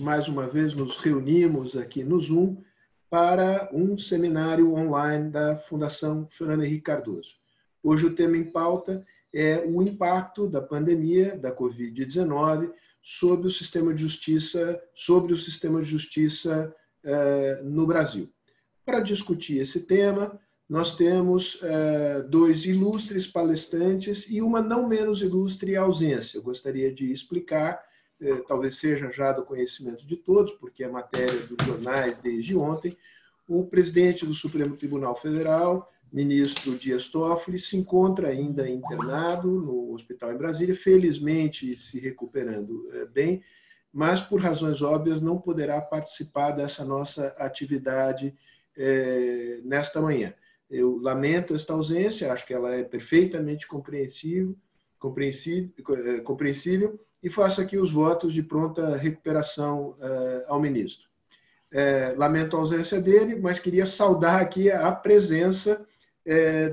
mais uma vez nos reunimos aqui no Zoom para um seminário online da Fundação Fernando Henrique Cardoso. Hoje o tema em pauta é o impacto da pandemia da Covid-19 sobre o sistema de justiça, no Brasil. Para discutir esse tema, nós temos dois ilustres palestrantes e uma não menos ilustre ausência. Eu gostaria de explicar, talvez seja já do conhecimento de todos, porque é matéria dos jornais desde ontem, o presidente do Supremo Tribunal Federal, ministro Dias Toffoli, se encontra ainda internado no hospital em Brasília, felizmente se recuperando bem, mas por razões óbvias não poderá participar dessa nossa atividade nesta manhã. Eu lamento esta ausência, acho que ela é perfeitamente compreensível e faço aqui os votos de pronta recuperação ao ministro. Lamento a ausência dele, mas queria saudar aqui a presença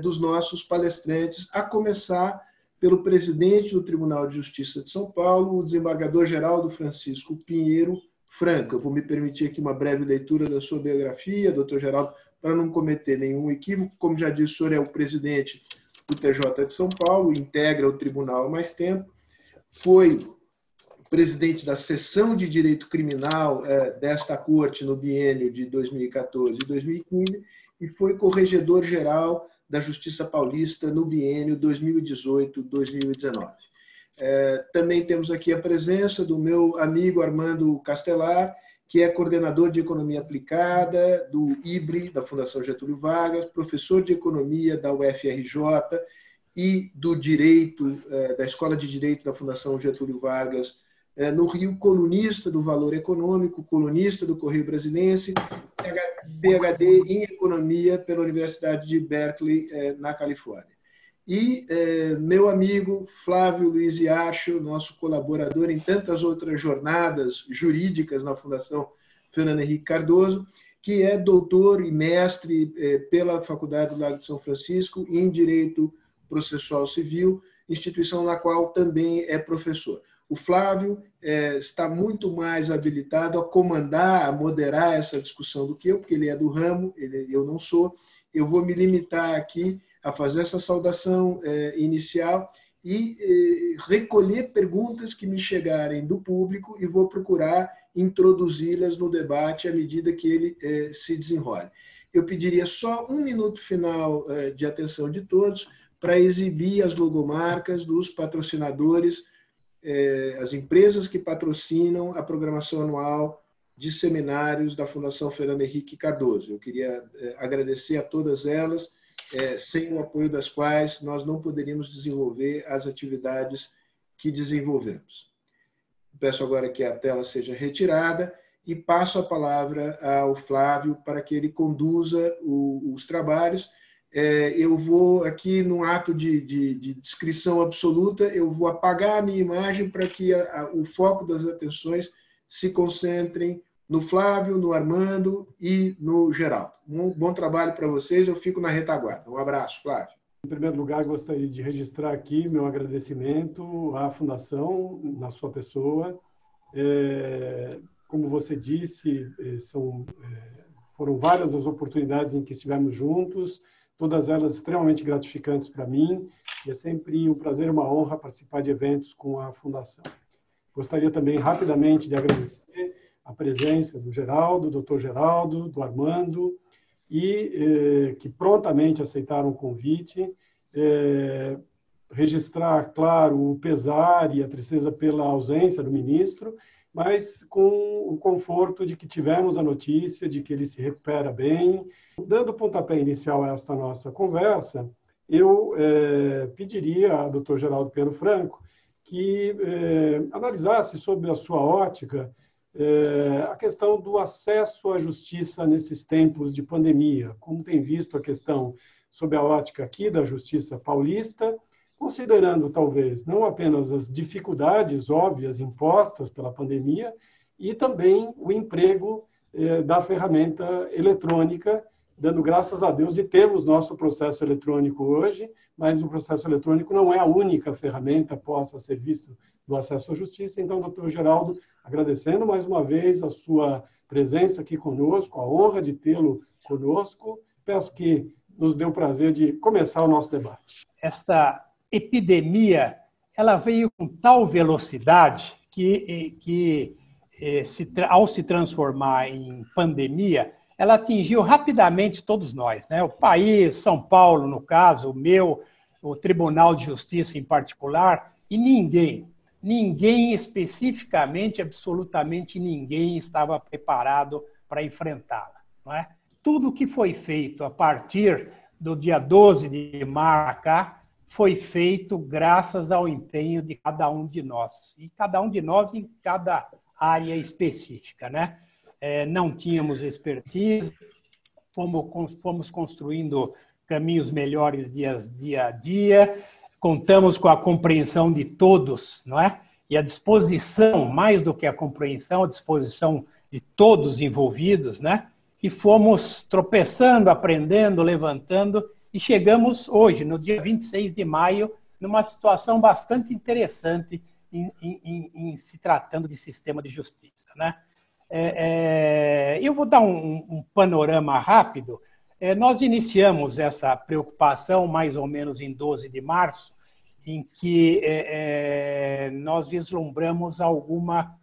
dos nossos palestrantes, a começar pelo presidente do Tribunal de Justiça de São Paulo, o desembargador Geraldo Francisco Pinheiro Franco. Eu vou me permitir aqui uma breve leitura da sua biografia, doutor Geraldo, para não cometer nenhum equívoco. Como já disse, o senhor é o presidente do TJ de São Paulo, integra o tribunal há mais tempo, foi presidente da seção de direito criminal desta corte no biênio de 2014 e 2015 e foi corregedor-geral da Justiça Paulista no biênio 2018-2019. Também temos aqui a presença do meu amigo Armando Castelar, que é coordenador de Economia Aplicada do IBRE, da Fundação Getúlio Vargas, professor de Economia da UFRJ e do Direito, da Escola de Direito da Fundação Getúlio Vargas no Rio, colunista do Valor Econômico, colunista do Correio Brasiliense, PhD em Economia pela Universidade de Berkeley, na Califórnia. E meu amigo Flávio Luiz Iacho, nosso colaborador em tantas outras jornadas jurídicas na Fundação Fernando Henrique Cardoso, que é doutor e mestre pela Faculdade do Lago de São Francisco em Direito Processual Civil, instituição na qual também é professor. O Flávio está muito mais habilitado a comandar, a moderar essa discussão do que eu, porque ele é do ramo, eu não sou. Eu vou me limitar aqui a fazer essa saudação inicial e recolher perguntas que me chegarem do público e vou procurar introduzi-las no debate à medida que ele se desenrole. Eu pediria só um minuto final de atenção de todos para exibir as logomarcas dos patrocinadores, as empresas que patrocinam a programação anual de seminários da Fundação Fernando Henrique Cardoso. Eu queria agradecer a todas elas, sem o apoio das quais nós não poderíamos desenvolver as atividades que desenvolvemos. Peço agora que a tela seja retirada e passo a palavra ao Flávio para que ele conduza os trabalhos. Eu vou aqui, num ato de descrição absoluta, eu vou apagar a minha imagem para que o foco das atenções se concentrem no Flávio, no Armando e no Geraldo. Um bom trabalho para vocês, eu fico na retaguarda. Um abraço, Flávio. Em primeiro lugar, gostaria de registrar aqui meu agradecimento à Fundação, na sua pessoa. Como você disse, foram várias as oportunidades em que estivemos juntos, todas elas extremamente gratificantes para mim, e é sempre um prazer e uma honra participar de eventos com a Fundação. Gostaria também, rapidamente, de agradecer a presença do Geraldo, do Dr. Geraldo, do Armando, e que prontamente aceitaram o convite, registrar, claro, o pesar e a tristeza pela ausência do ministro, mas com o conforto de que tivemos a notícia de que ele se recupera bem. Dando pontapé inicial a esta nossa conversa, eu pediria ao Dr. Geraldo Pinheiro Franco que analisasse sob a sua ótica a questão do acesso à justiça nesses tempos de pandemia, como tem visto a questão sob a ótica aqui da Justiça Paulista, considerando talvez não apenas as dificuldades óbvias impostas pela pandemia e também o emprego da ferramenta eletrônica, dando graças a Deus de termos nosso processo eletrônico hoje, mas o processo eletrônico não é a única ferramenta posta a serviço do acesso à justiça. Então, doutor Geraldo, agradecendo mais uma vez a sua presença aqui conosco, a honra de tê-lo conosco. Peço que nos dê o prazer de começar o nosso debate. Esta epidemia, ela veio com tal velocidade que ao se transformar em pandemia, ela atingiu rapidamente todos nós, né? O país, São Paulo, no caso, o Tribunal de Justiça em particular, e ninguém especificamente, absolutamente ninguém estava preparado para enfrentá-la, não é? Tudo que foi feito a partir do dia 12 de março cá, foi feito graças ao empenho de cada um de nós, e cada um de nós em cada área específica, né? Não tínhamos expertise, fomos construindo caminhos melhores dia a dia, contamos com a compreensão de todos, não é? E a disposição, mais do que a compreensão, a disposição de todos envolvidos, né? E fomos tropeçando, aprendendo, levantando, e chegamos hoje, no dia 26 de maio, numa situação bastante interessante em se tratando de sistema de justiça, né? Eu vou dar um panorama rápido. Nós iniciamos essa preocupação mais ou menos em 12 de março, em que nós vislumbramos alguma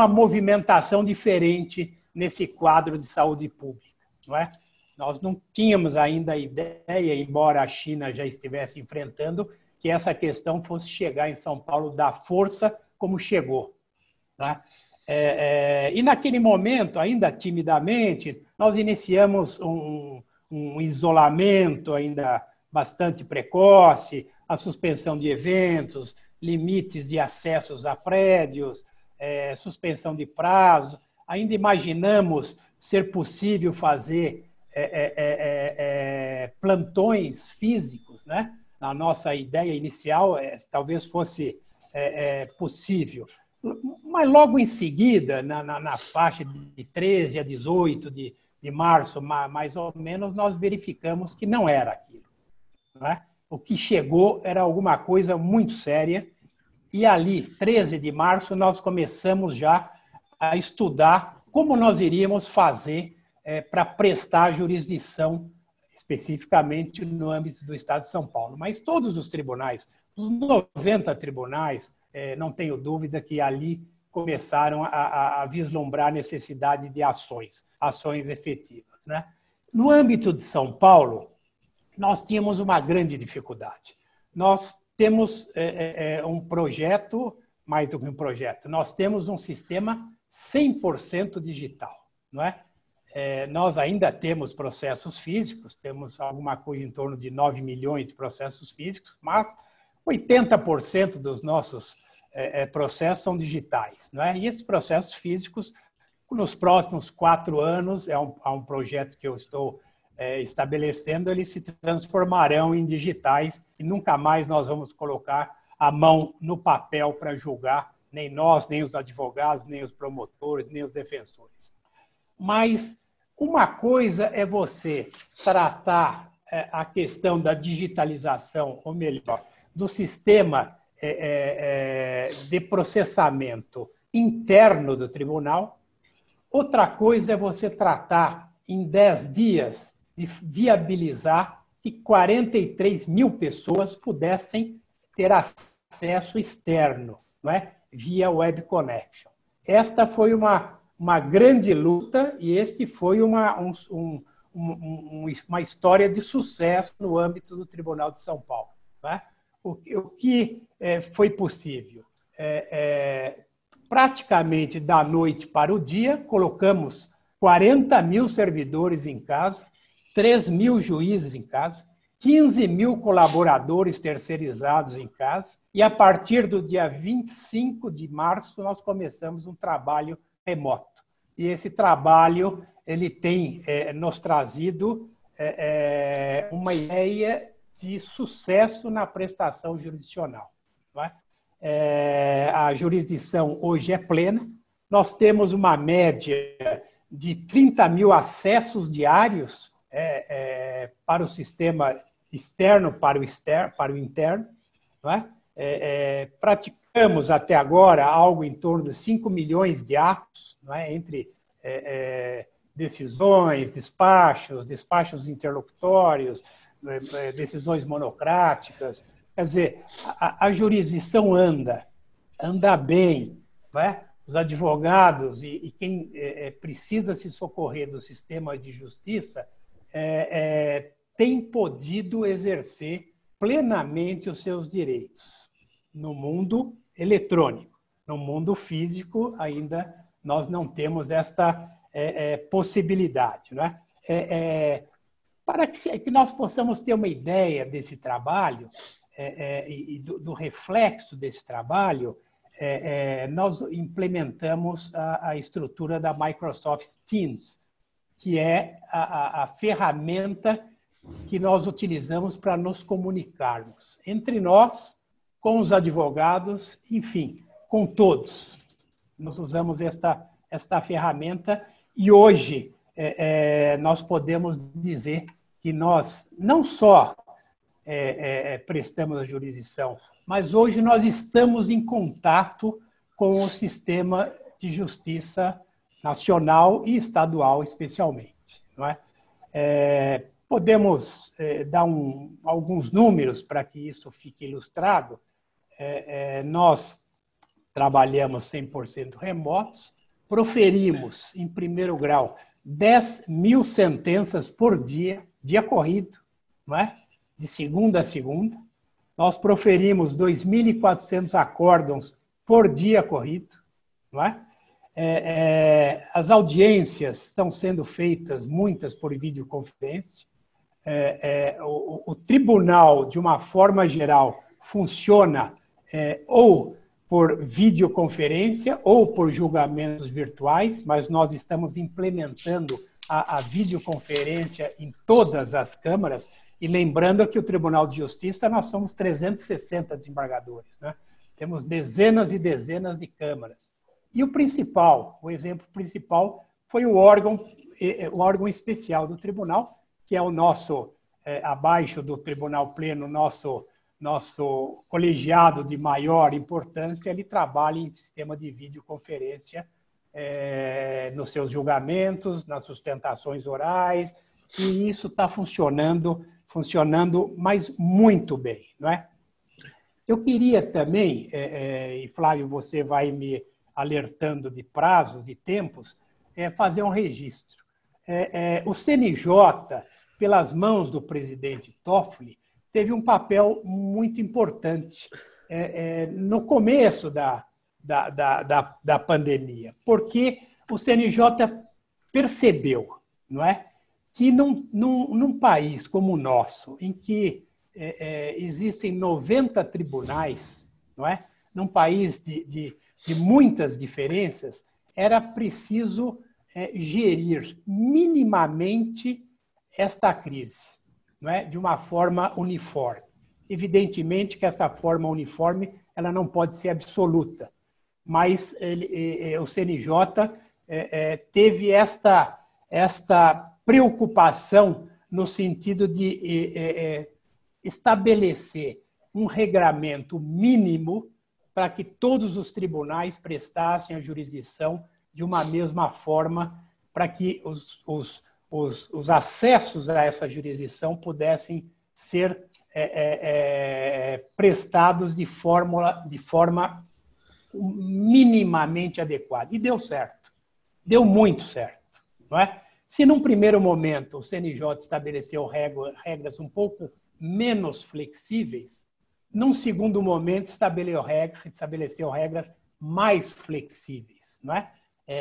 movimentação diferente nesse quadro de saúde pública, não é? Nós não tínhamos ainda a ideia, embora a China já estivesse enfrentando, que essa questão fosse chegar em São Paulo da força como chegou, tá? E naquele momento, ainda timidamente, nós iniciamos um isolamento ainda bastante precoce, a suspensão de eventos, limites de acessos a prédios, suspensão de prazo. Ainda imaginamos ser possível fazer plantões físicos, né? Na nossa ideia inicial, talvez fosse possível. Mas logo em seguida, na faixa de 13 a 18 de março, mais ou menos, nós verificamos que não era aquilo, não é? O que chegou era alguma coisa muito séria, e ali, 13 de março, nós começamos já a estudar como nós iríamos fazer para prestar jurisdição, especificamente no âmbito do Estado de São Paulo. Mas todos os tribunais, os 90 tribunais, não tenho dúvida que ali começaram a vislumbrar a necessidade de ações efetivas, né? No âmbito de São Paulo, nós tínhamos uma grande dificuldade. Nós temos um projeto, mais do que um projeto, nós temos um sistema 100% digital, não é? Nós ainda temos processos físicos, temos alguma coisa em torno de 9 milhões de processos físicos, mas 80% dos nossos processos são digitais, não é? E esses processos físicos, nos próximos 4 anos, é um projeto que eu estou estabelecendo, eles se transformarão em digitais e nunca mais nós vamos colocar a mão no papel para julgar, nem nós, nem os advogados, nem os promotores, nem os defensores. Mas uma coisa é você tratar a questão da digitalização, ou melhor, do sistema de processamento interno do tribunal. Outra coisa é você tratar em 10 dias de viabilizar que 43 mil pessoas pudessem ter acesso externo, não é? Via Web Connection. Esta foi uma grande luta e este foi uma história de sucesso no âmbito do Tribunal de São Paulo, não é? O que foi possível? Praticamente da noite para o dia, colocamos 40 mil servidores em casa, 3 mil juízes em casa, 15 mil colaboradores terceirizados em casa, e a partir do dia 25 de março nós começamos um trabalho remoto. E esse trabalho ele tem nos trazido uma ideia de sucesso na prestação jurisdicional, não é? A jurisdição hoje é plena, nós temos uma média de 30 mil acessos diários para o sistema externo, para o interno, não é? praticamos até agora algo em torno de 5 milhões de atos, não é? Entre decisões, despachos interlocutórios, decisões monocráticas. Quer dizer, a jurisdição anda bem, não é? Os advogados e quem precisa se socorrer do sistema de justiça tem podido exercer plenamente os seus direitos no mundo eletrônico. No mundo físico, ainda nós não temos esta possibilidade. Não é? Para que nós possamos ter uma ideia desse trabalho e do reflexo desse trabalho, nós implementamos a estrutura da Microsoft Teams, que é a ferramenta que nós utilizamos para nos comunicarmos entre nós, com os advogados, enfim, com todos. Nós usamos esta ferramenta e hoje nós podemos dizer que nós não só prestamos a jurisdição, mas hoje nós estamos em contato com o sistema de justiça nacional e estadual, especialmente. Não é? Podemos dar alguns números para que isso fique ilustrado. Nós trabalhamos 100% remotos, proferimos, em primeiro grau, 10 mil sentenças por dia, dia corrido, não é? De segunda a segunda. Nós proferimos 2.400 acórdãos por dia corrido, não é? As audiências estão sendo feitas, muitas por videoconferência. O tribunal, de uma forma geral, funciona ou por videoconferência ou por julgamentos virtuais, mas nós estamos implementando a videoconferência em todas as câmaras. E lembrando que o Tribunal de Justiça, nós somos 360 desembargadores, né? Temos dezenas e dezenas de câmaras. E o exemplo principal foi o órgão especial do tribunal, que é o nosso, abaixo do Tribunal Pleno, nosso colegiado de maior importância. Ele trabalha em sistema de videoconferência nos seus julgamentos, nas sustentações orais, e isso está funcionando, mas muito bem, não é? Eu queria também, e Flávio, você vai me alertando de prazos e tempos, fazer um registro. O CNJ, pelas mãos do presidente Toffoli, teve um papel muito importante no começo da pandemia, porque o CNJ percebeu, não é, que num país como o nosso, em que existem 90 tribunais, não é, num país de muitas diferenças, era preciso gerir minimamente esta crise, não é, de uma forma uniforme. Evidentemente que essa forma uniforme ela não pode ser absoluta, mas o CNJ teve esta preocupação no sentido de estabelecer um regramento mínimo para que todos os tribunais prestassem a jurisdição de uma mesma forma, para que os acessos a essa jurisdição pudessem ser prestados de forma minimamente adequada. E deu certo. Deu muito certo, não é? Se num primeiro momento o CNJ estabeleceu regras um pouco menos flexíveis, num segundo momento estabeleceu regras mais flexíveis, não é?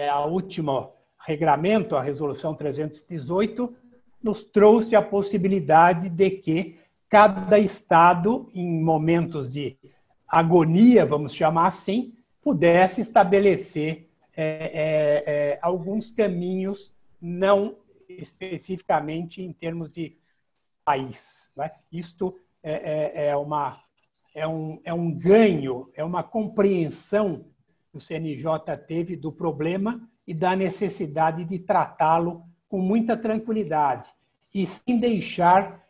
A última regramento, a Resolução 318, nos trouxe a possibilidade de que cada estado, em momentos de agonia, vamos chamar assim, pudesse estabelecer alguns caminhos, não especificamente em termos de país, não é? Isto é um ganho, é uma compreensão que o CNJ teve do problema e da necessidade de tratá-lo com muita tranquilidade e sem deixar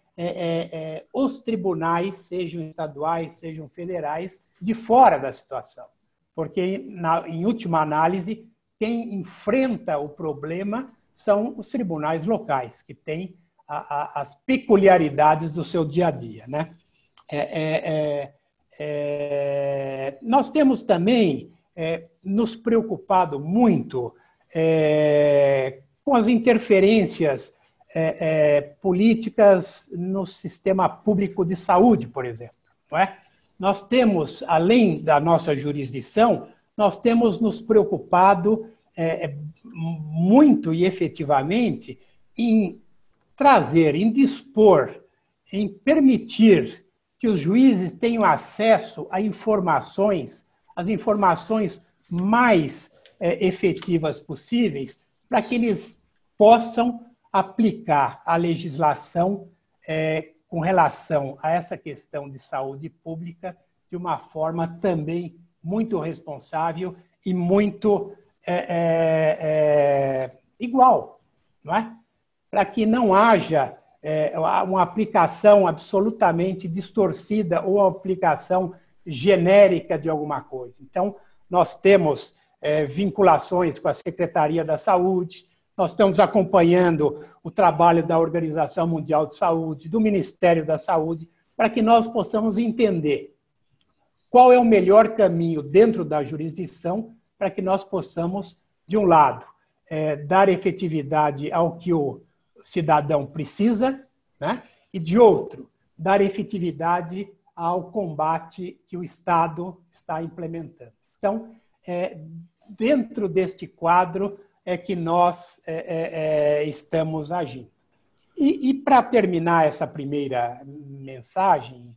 os tribunais, sejam estaduais, sejam federais, de fora da situação. Porque, em última análise, quem enfrenta o problema são os tribunais locais, que têm as peculiaridades do seu dia a dia, né? Nós temos também nos preocupado muito com as interferências políticas no sistema público de saúde, por exemplo, não é? Nós temos, além da nossa jurisdição, nós temos nos preocupado muito e efetivamente em trazer, em dispor, em permitir que os juízes tenham acesso a informações, as informações mais efetivas possíveis, para que eles possam aplicar a legislação com relação a essa questão de saúde pública de uma forma também muito responsável e muito igual, não é? Para que não haja uma aplicação absolutamente distorcida ou uma aplicação genérica de alguma coisa. Então, nós temos vinculações com a Secretaria da Saúde, nós estamos acompanhando o trabalho da Organização Mundial de Saúde, do Ministério da Saúde, para que nós possamos entender qual é o melhor caminho dentro da jurisdição para que nós possamos, de um lado, dar efetividade ao que o cidadão precisa, né? E, de outro, dar efetividade ao combate que o Estado está implementando. Então, dentro deste quadro é que nós estamos agindo. E para terminar essa primeira mensagem,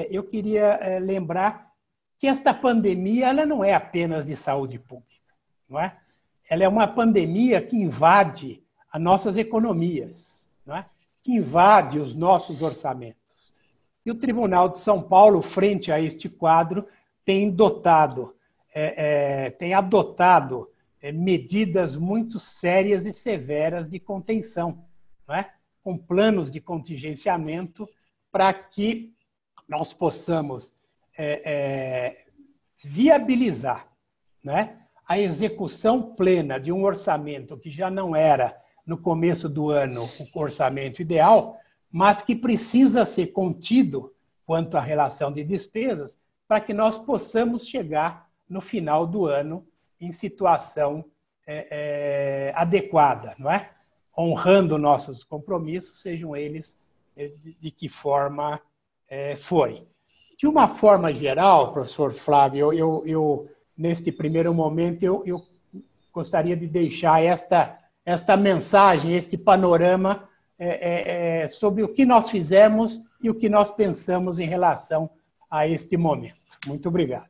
eu queria lembrar que esta pandemia ela não é apenas de saúde pública, não é? Ela é uma pandemia que invade as nossas economias, não é? Que invade os nossos orçamentos. E o Tribunal de São Paulo, frente a este quadro, tem adotado medidas muito sérias e severas de contenção, não é? Com planos de contingenciamento para que nós possamos viabilizar, né, a execução plena de um orçamento que já não era, no começo do ano, o orçamento ideal, mas que precisa ser contido quanto à relação de despesas para que nós possamos chegar no final do ano em situação adequada, não é? Honrando nossos compromissos, sejam eles de que forma forem. De uma forma geral, professor Flávio, eu neste primeiro momento, eu gostaria de deixar esta mensagem, este panorama sobre o que nós fizemos e o que nós pensamos em relação a este momento. Muito obrigado.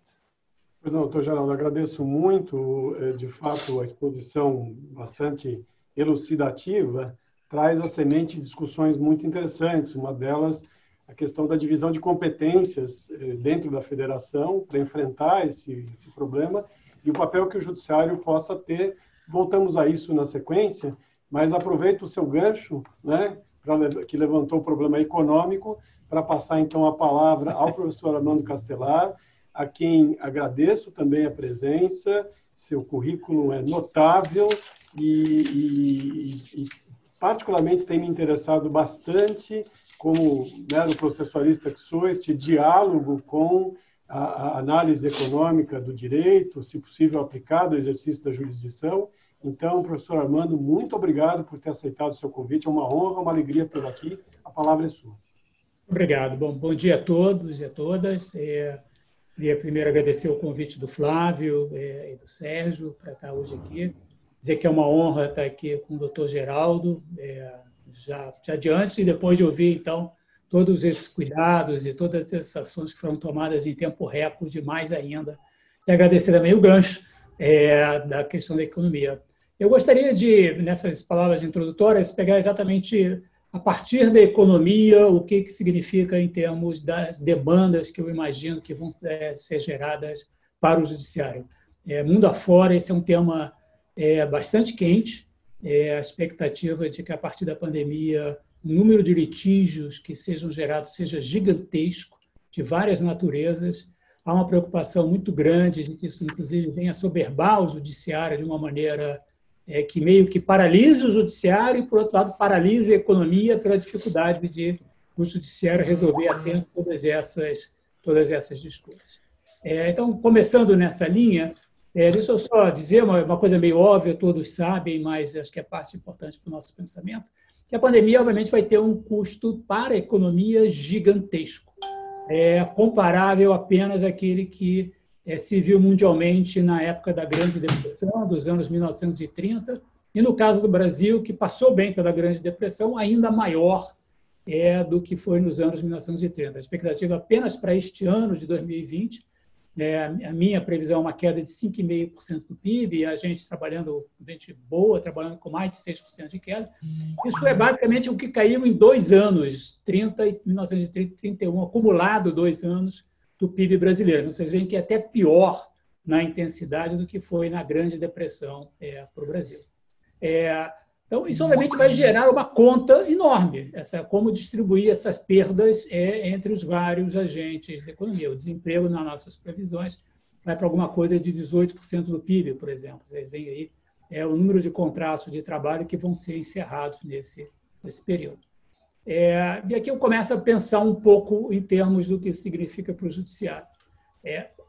Pois não, doutor Geraldo, agradeço muito. De fato, a exposição bastante elucidativa traz à semente discussões muito interessantes. Uma delas, a questão da divisão de competências dentro da federação para enfrentar esse problema e o papel que o judiciário possa ter. Voltamos a isso na sequência, mas aproveito o seu gancho, né, que levantou o problema econômico, para passar então a palavra ao professor Armando Castelar, a quem agradeço também a presença. Seu currículo é notável e particularmente tem me interessado bastante, como mero processualista que sou, este diálogo com a análise econômica do direito, se possível aplicado ao exercício da jurisdição. Então, professor Armando, muito obrigado por ter aceitado o seu convite. É uma honra, uma alegria tê-lo aqui. A palavra é sua. Obrigado. Bom dia a todos e a todas. Queria primeiro agradecer o convite do Flávio e do Sérgio para estar hoje aqui. Dizer que é uma honra estar aqui com o doutor Geraldo, já de antes e depois de ouvir, então, todos esses cuidados e todas essas ações que foram tomadas em tempo recorde, mais ainda. E agradecer também o gancho da questão da economia. Eu gostaria de, nessas palavras introdutórias, pegar exatamente a partir da economia, o que significa em termos das demandas que eu imagino que vão ser geradas para o judiciário. Mundo afora, esse é um tema bastante quente, a expectativa de que a partir da pandemia o número de litígios que sejam gerados seja gigantesco, de várias naturezas. Há uma preocupação muito grande de que isso, inclusive, venha soberbar o judiciário de uma maneira que meio que paralise o judiciário e, por outro lado, paralise a economia pela dificuldade de o judiciário resolver a tempo todas essas disputas. Então, começando nessa linha, deixa eu só dizer uma coisa meio óbvia, todos sabem, mas acho que é parte importante para o nosso pensamento, que a pandemia, obviamente, vai ter um custo para a economia gigantesco, comparável apenas àquele que se viu mundialmente na época da Grande Depressão, dos anos 1930, e no caso do Brasil, que passou bem pela Grande Depressão, ainda maior do que foi nos anos 1930. A expectativa apenas para este ano de 2020, a minha previsão é uma queda de 5,5% do PIB, e a gente trabalhando, gente boa, trabalhando com mais de 6% de queda. Isso é basicamente o que caiu em 2 anos, 1930 e 31, acumulado 2 anos do PIB brasileiro. Então, vocês veem que é até pior na intensidade do que foi na Grande Depressão para o Brasil. Então, isso obviamente vai gerar uma conta enorme, como distribuir essas perdas entre os vários agentes da economia. O desemprego, nas nossas previsões, vai para alguma coisa de 18% do PIB, por exemplo. Vocês veem aí o número de contratos de trabalho que vão ser encerrados nesse período. E aqui eu começo a pensar um pouco em termos do que isso significa para o judiciário.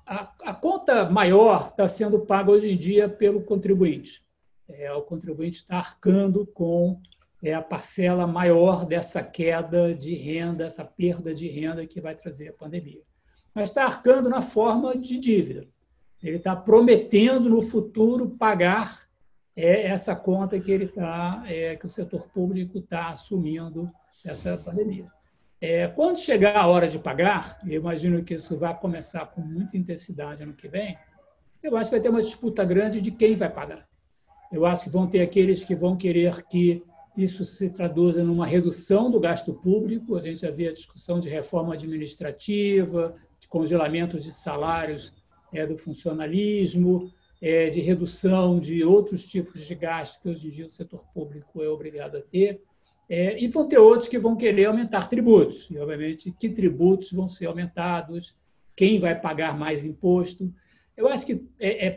A conta maior está sendo paga hoje em dia pelo contribuinte. O contribuinte está arcando com a parcela maior dessa queda de renda, essa perda de renda que vai trazer a pandemia. Mas está arcando na forma de dívida. Ele está prometendo no futuro pagar essa conta que que o setor público está assumindo essa pandemia. Quando chegar a hora de pagar, eu imagino que isso vai começar com muita intensidade ano que vem, eu acho que vai ter uma disputa grande de quem vai pagar. Eu acho que vão ter aqueles que vão querer que isso se traduza numa redução do gasto público. A gente já vê a discussão de reforma administrativa, de congelamento de salários do funcionalismo, de redução de outros tipos de gastos que hoje em dia o setor público é obrigado a ter. E vão ter outros que vão querer aumentar tributos. E, obviamente, que tributos vão ser aumentados, quem vai pagar mais imposto. Eu acho que,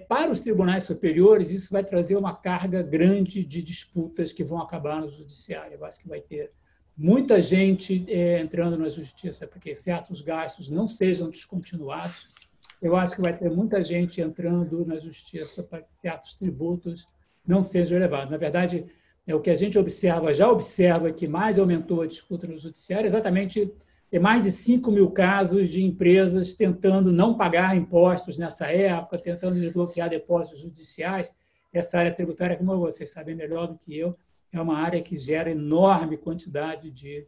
para os tribunais superiores, isso vai trazer uma carga grande de disputas que vão acabar no judiciário. Eu acho que vai ter muita gente entrando na justiça para que certos gastos não sejam descontinuados. Eu acho que vai ter muita gente entrando na justiça para que certos tributos não sejam elevados. Na verdade, o que a gente já observa que mais aumentou a disputa no judiciário, exatamente mais de 5 mil casos de empresas tentando não pagar impostos nessa época, tentando desbloquear depósitos judiciais. Essa área tributária, como vocês sabem melhor do que eu, é uma área que gera enorme quantidade de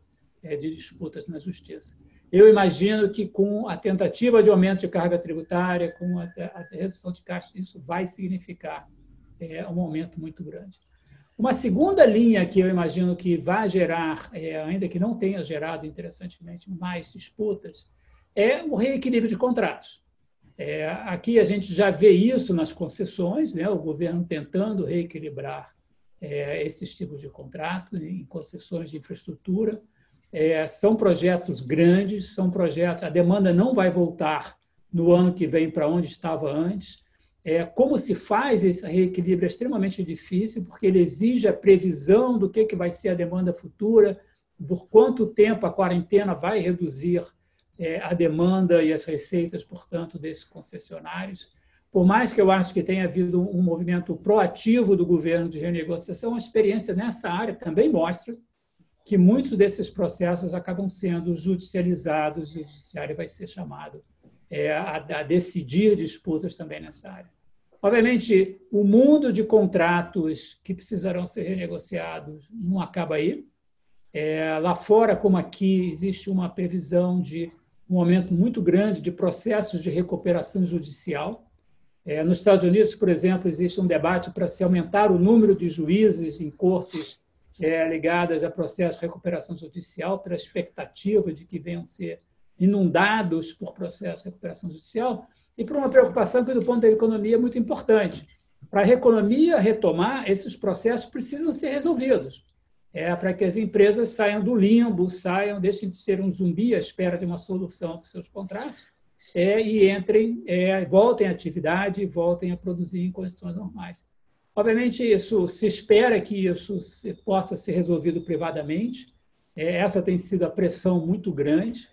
disputas na justiça. Eu imagino que, com a tentativa de aumento de carga tributária, com a redução de gastos, isso vai significar um aumento muito grande. Uma segunda linha que eu imagino que vai gerar, ainda que não tenha gerado, interessantemente, mais disputas, é o reequilíbrio de contratos. Aqui a gente já vê isso nas concessões, né? O governo tentando reequilibrar esses tipos de contratos em concessões de infraestrutura. São projetos grandes, são projetos, a demanda não vai voltar no ano que vem para onde estava antes. Como se faz esse reequilíbrio é extremamente difícil, porque ele exige a previsão do que vai ser a demanda futura, por quanto tempo a quarentena vai reduzir a demanda e as receitas, portanto, desses concessionários. Por mais que eu acho que tenha havido um movimento proativo do governo de renegociação, a experiência nessa área também mostra que muitos desses processos acabam sendo judicializados e o judiciário vai ser chamado a decidir disputas também nessa área. Obviamente, o mundo de contratos que precisarão ser renegociados não acaba aí. Lá fora, como aqui, existe uma previsão de um aumento muito grande de processos de recuperação judicial. Nos Estados Unidos, por exemplo, existe um debate para se aumentar o número de juízes em cortes ligadas a processos de recuperação judicial, pela expectativa de que venham ser inundados por processos de recuperação judicial, e por uma preocupação que, do ponto da economia, é muito importante. Para a economia retomar, esses processos precisam ser resolvidos. para que as empresas saiam do limbo, deixem de ser um zumbi à espera de uma solução dos seus contratos e entrem, voltem à atividade e voltem a produzir em condições normais. Obviamente, isso se espera que isso possa ser resolvido privadamente. Essa tem sido a pressão muito grande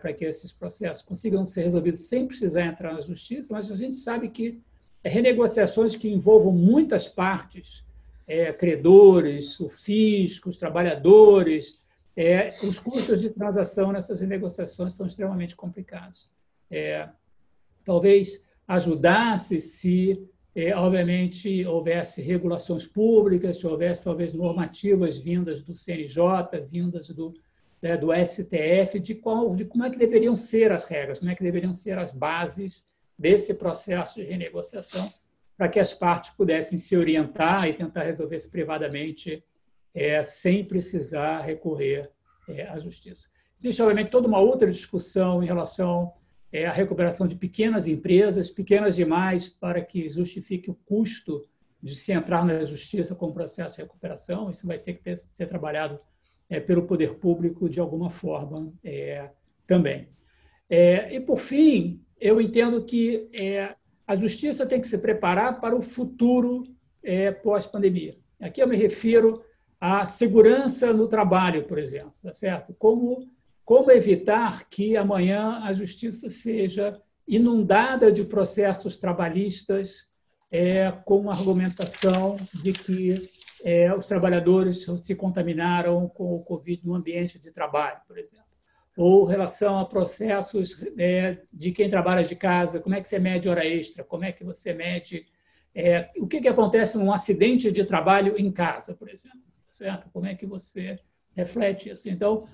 para que esses processos consigam ser resolvidos sem precisar entrar na justiça, mas a gente sabe que renegociações que envolvam muitas partes, credores, o fisco, os trabalhadores, os custos de transação nessas renegociações são extremamente complicados. Talvez ajudasse se, obviamente, houvesse regulações públicas, se houvesse, talvez, normativas vindas do CNJ, vindas do STF, de como é que deveriam ser as regras, como é que deveriam ser as bases desse processo de renegociação, para que as partes pudessem se orientar e tentar resolver isso privadamente, sem precisar recorrer à justiça. Existe, obviamente, toda uma outra discussão em relação à recuperação de pequenas empresas, pequenas demais, para que justifique o custo de se entrar na justiça com o processo de recuperação. Isso vai ter que ser trabalhado pelo poder público de alguma forma também. E, por fim, eu entendo que a justiça tem que se preparar para o futuro pós-pandemia. Aqui eu me refiro à segurança no trabalho, por exemplo, tá certo? Como evitar que amanhã a justiça seja inundada de processos trabalhistas com a argumentação de que os trabalhadores se contaminaram com o Covid no ambiente de trabalho, por exemplo. Ou em relação a processos de quem trabalha de casa, como é que você mede hora extra, como é que você mede... o que acontece num acidente de trabalho em casa, por exemplo, certo? Como é que você reflete isso? Então,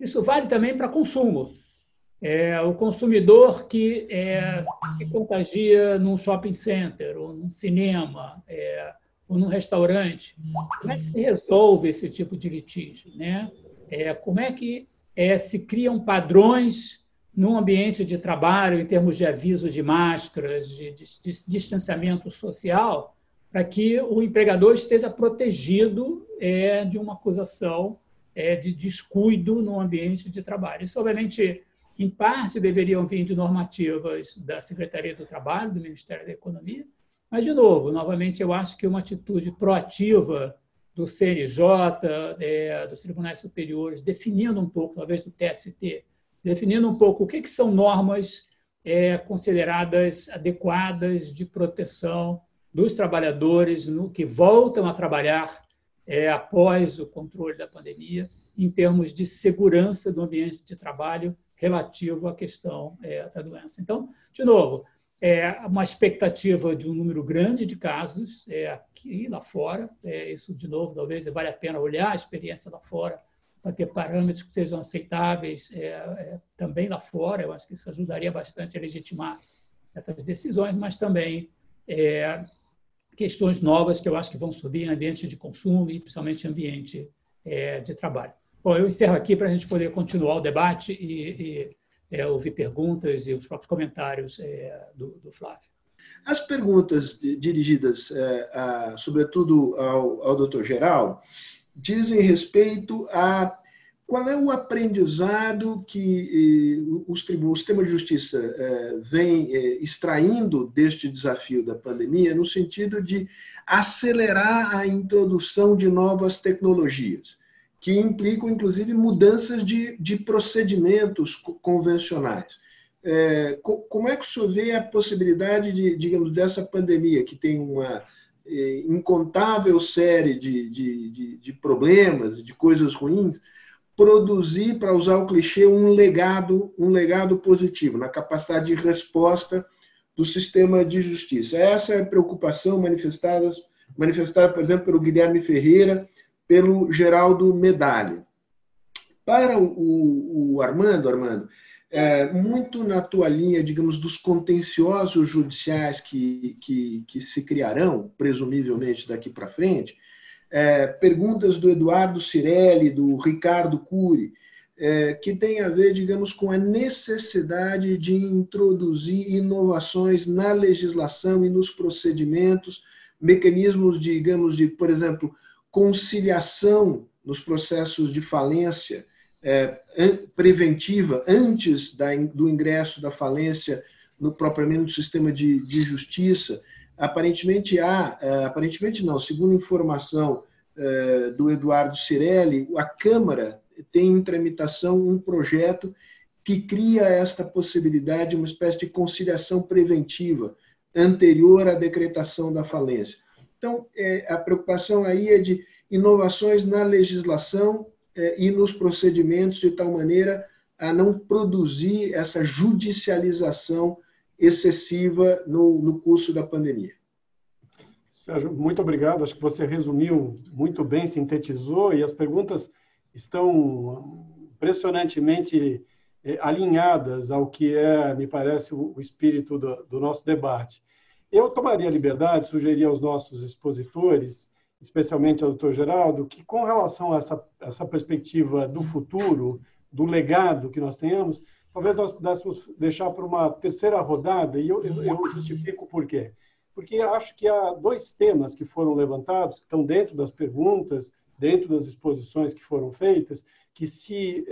isso vale também para consumo. O consumidor que se contagia num shopping center, ou num cinema, ou num restaurante, como é que se resolve esse tipo de litígio, né? Como é que se criam padrões no ambiente de trabalho, em termos de aviso de máscaras, de distanciamento social, para que o empregador esteja protegido de uma acusação de descuido no ambiente de trabalho. Isso, obviamente, em parte, deveriam vir de normativas da Secretaria do Trabalho, do Ministério da Economia, mas, de novo, novamente, eu acho que uma atitude proativa do CNJ, dos tribunais superiores, definindo um pouco, talvez do TST, definindo um pouco o que são normas consideradas adequadas de proteção dos trabalhadores que voltam a trabalhar após o controle da pandemia, em termos de segurança do ambiente de trabalho relativo à questão da doença. Então, de novo, uma expectativa de um número grande de casos aqui e lá fora. Isso, de novo, talvez vale a pena olhar a experiência lá fora para ter parâmetros que sejam aceitáveis também lá fora. Eu acho que isso ajudaria bastante a legitimar essas decisões, mas também questões novas que eu acho que vão subir em ambiente de consumo e principalmente ambiente de trabalho. Bom, eu encerro aqui para a gente poder continuar o debate e ouvir perguntas e os próprios comentários do Flávio. As perguntas dirigidas, sobretudo ao doutor Geraldo, dizem respeito a qual é o aprendizado que o sistema de justiça vem extraindo deste desafio da pandemia, no sentido de acelerar a introdução de novas tecnologias, que implicam, inclusive, mudanças de procedimentos convencionais. Como é que o senhor vê a possibilidade digamos, dessa pandemia, que tem uma incontável série de problemas, de coisas ruins, produzir, para usar o clichê, um legado positivo, na capacidade de resposta do sistema de justiça? Essa é a preocupação manifestada, por exemplo, pelo Guilherme Ferreira, pelo Geraldo Medalha. Para o Armando, muito na tua linha, digamos, dos contenciosos judiciais que se criarão, presumivelmente daqui para frente, perguntas do Eduardo Cirelli, do Ricardo Cury, que tem a ver, digamos, com a necessidade de introduzir inovações na legislação e nos procedimentos, mecanismos, digamos, por exemplo, conciliação nos processos de falência preventiva, antes do ingresso da falência propriamente no sistema de justiça. Aparentemente não, segundo informação do Eduardo Cirelli, a Câmara tem em tramitação um projeto que cria esta possibilidade, uma espécie de conciliação preventiva anterior à decretação da falência. Então, a preocupação aí é de inovações na legislação e nos procedimentos, de tal maneira a não produzir essa judicialização excessiva no curso da pandemia. Sérgio, muito obrigado. Acho que você resumiu muito bem, sintetizou, e as perguntas estão impressionantemente alinhadas ao que me parece, o espírito do nosso debate. Eu tomaria a liberdade, sugerir aos nossos expositores, especialmente ao doutor Geraldo, que com relação a essa perspectiva do futuro, do legado que nós tenhamos, talvez nós pudéssemos deixar para uma terceira rodada, e eu justifico por quê. Porque acho que há dois temas que foram levantados, que estão dentro das perguntas, dentro das exposições que foram feitas, que se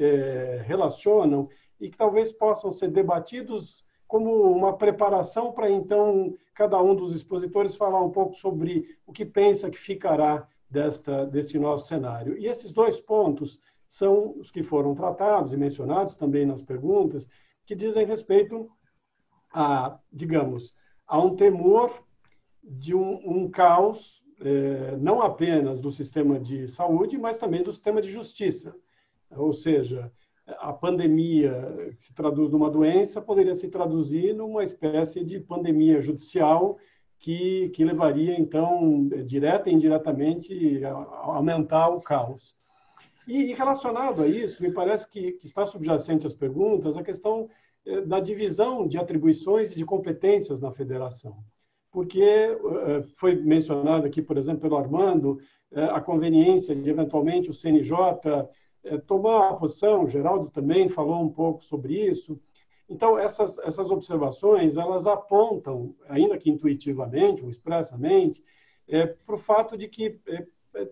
relacionam e que talvez possam ser debatidos como uma preparação para, então, cada um dos expositores falar um pouco sobre o que pensa que ficará desse nosso cenário. E esses dois pontos são os que foram tratados e mencionados também nas perguntas, que dizem respeito a, digamos, a um temor de um caos, não apenas do sistema de saúde, mas também do sistema de justiça. Ou seja, a pandemia que se traduz numa doença poderia se traduzir numa espécie de pandemia judicial que levaria, então, direta e indiretamente, a aumentar o caos. E relacionado a isso, me parece que está subjacente às perguntas a questão da divisão de atribuições e de competências na federação. Porque foi mencionado aqui, por exemplo, pelo Armando, a conveniência de, eventualmente, o CNJ tomar a posição, o Geraldo também falou um pouco sobre isso. Então, essas observações, elas apontam, ainda que intuitivamente ou expressamente, para o fato de que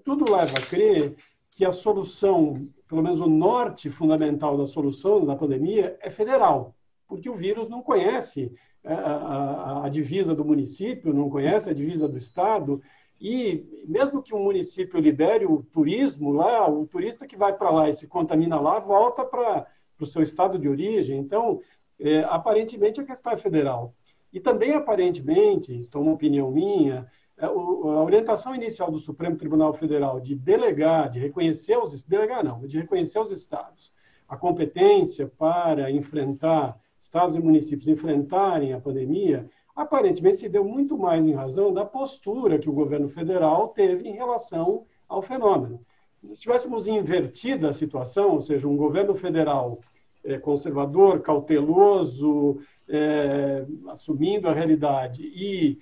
tudo leva a crer que a solução, pelo menos o norte fundamental da solução da pandemia, é federal, porque o vírus não conhece a divisa do município, não conhece a divisa do estado, e mesmo que um município libere o turismo lá, o turista que vai para lá e se contamina lá, volta para o seu estado de origem. Então, aparentemente, a questão é federal. E também, aparentemente, isso é uma opinião minha, a orientação inicial do Supremo Tribunal Federal de delegar, de reconhecer os estados a competência para enfrentar, estados e municípios enfrentarem a pandemia, aparentemente se deu muito mais em razão da postura que o governo federal teve em relação ao fenômeno. Se tivéssemos invertido a situação, ou seja, um governo federal conservador, cauteloso, assumindo a realidade, e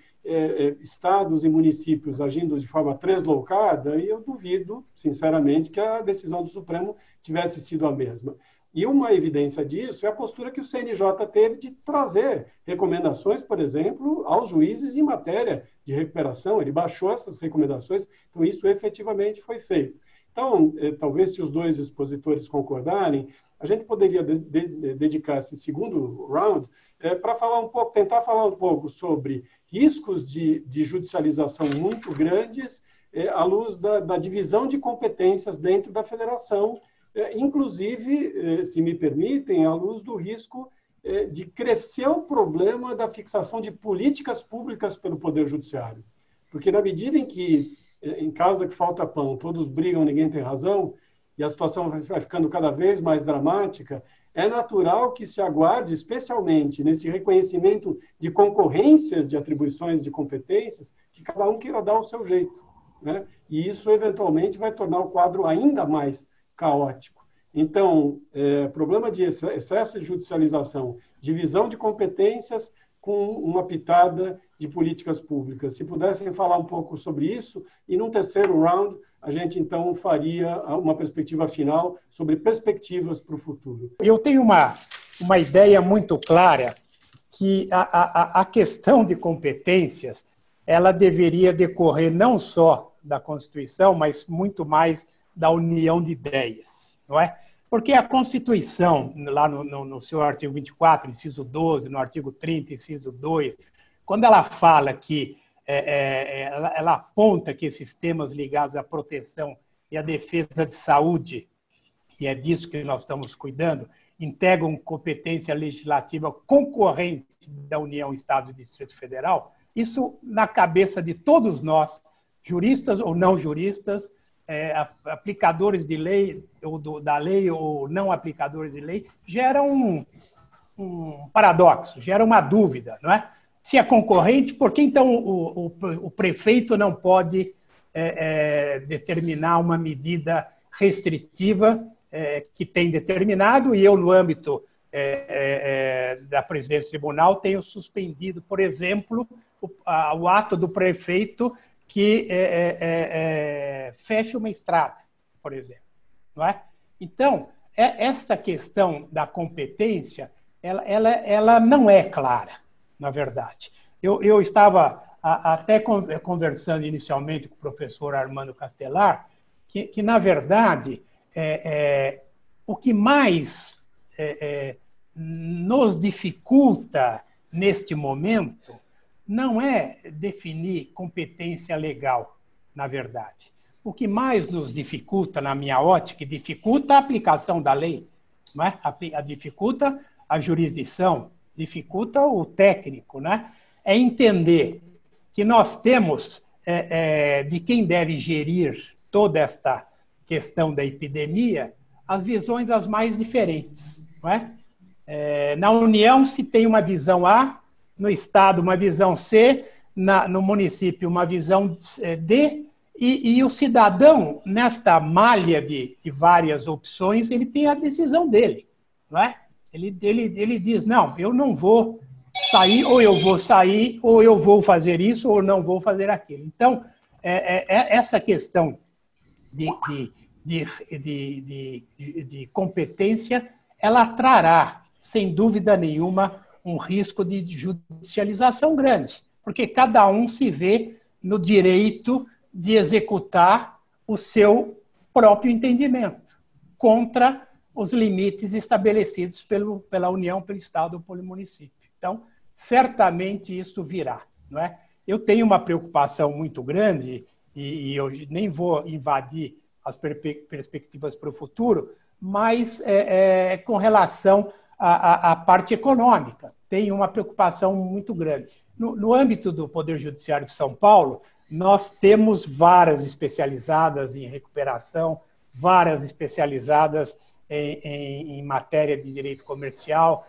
estados e municípios agindo de forma tresloucada, eu duvido, sinceramente, que a decisão do Supremo tivesse sido a mesma. E uma evidência disso é a postura que o CNJ teve de trazer recomendações, por exemplo, aos juízes em matéria de recuperação. Ele baixou essas recomendações, então isso efetivamente foi feito. Então, talvez se os dois expositores concordarem, a gente poderia dedicar esse segundo round para tentar falar um pouco sobre riscos de judicialização muito grandes à luz da divisão de competências dentro da federação, inclusive, se me permitem, à luz do risco de crescer o problema da fixação de políticas públicas pelo Poder Judiciário. Porque na medida em que, em casa que falta pão, todos brigam, ninguém tem razão, e a situação vai ficando cada vez mais dramática, é natural que se aguarde, especialmente nesse reconhecimento de concorrências de atribuições de competências, que cada um queira dar o seu jeito, né? E isso, eventualmente, vai tornar o quadro ainda mais caótico. Então, problema de excesso de judicialização, divisão de competências com uma pitada de políticas públicas. Se pudessem falar um pouco sobre isso, e num terceiro round, a gente, então, faria uma perspectiva final sobre perspectivas para o futuro. Eu tenho uma ideia muito clara que a questão de competências ela deveria decorrer não só da Constituição, mas muito mais da união de ideias, não é? Porque a Constituição, lá no seu artigo 24, inciso 12, no artigo 30, inciso 2, quando ela fala que ela aponta que esses temas ligados à proteção e à defesa de saúde, e é disso que nós estamos cuidando, integram competência legislativa concorrente da União, Estado e Distrito Federal, isso na cabeça de todos nós, juristas ou não juristas, aplicadores de lei, ou da lei ou não aplicadores de lei, gera um paradoxo, gera uma dúvida, não é? Se é concorrente, por que então o prefeito não pode determinar uma medida restritiva que tem determinado, e eu, no âmbito da presidência do tribunal, tenho suspendido, por exemplo, o ato do prefeito que fecha uma estrada, por exemplo. Não é? Então, esta questão da competência, ela não é clara, na verdade. Eu estava até conversando inicialmente com o professor Armando Castelar, que na verdade, o que mais nos dificulta neste momento não é definir competência legal, na verdade. O que mais nos dificulta, na minha ótica, dificulta a aplicação da lei, não é? Dificulta a jurisdição, dificulta o técnico, né? É entender que nós temos de quem deve gerir toda esta questão da epidemia as visões as mais diferentes, não é? Na União se tem uma visão A, no Estado uma visão C, no município uma visão D, e o cidadão, nesta malha de várias opções, ele tem a decisão dele, não é? Ele diz, não, eu não vou sair, ou eu vou sair, ou eu vou fazer isso, ou não vou fazer aquilo. Então, essa questão de competência, ela trará, sem dúvida nenhuma, um risco de judicialização grande, porque cada um se vê no direito de executar o seu próprio entendimento, contra os limites estabelecidos pela União, pelo Estado ou pelo município. Então, certamente isso virá, não é? Eu tenho uma preocupação muito grande, e eu nem vou invadir as perspectivas para o futuro, mas com relação à parte econômica, tenho uma preocupação muito grande. No âmbito do Poder Judiciário de São Paulo, nós temos varas especializadas em recuperação, varas especializadas em matéria de direito comercial.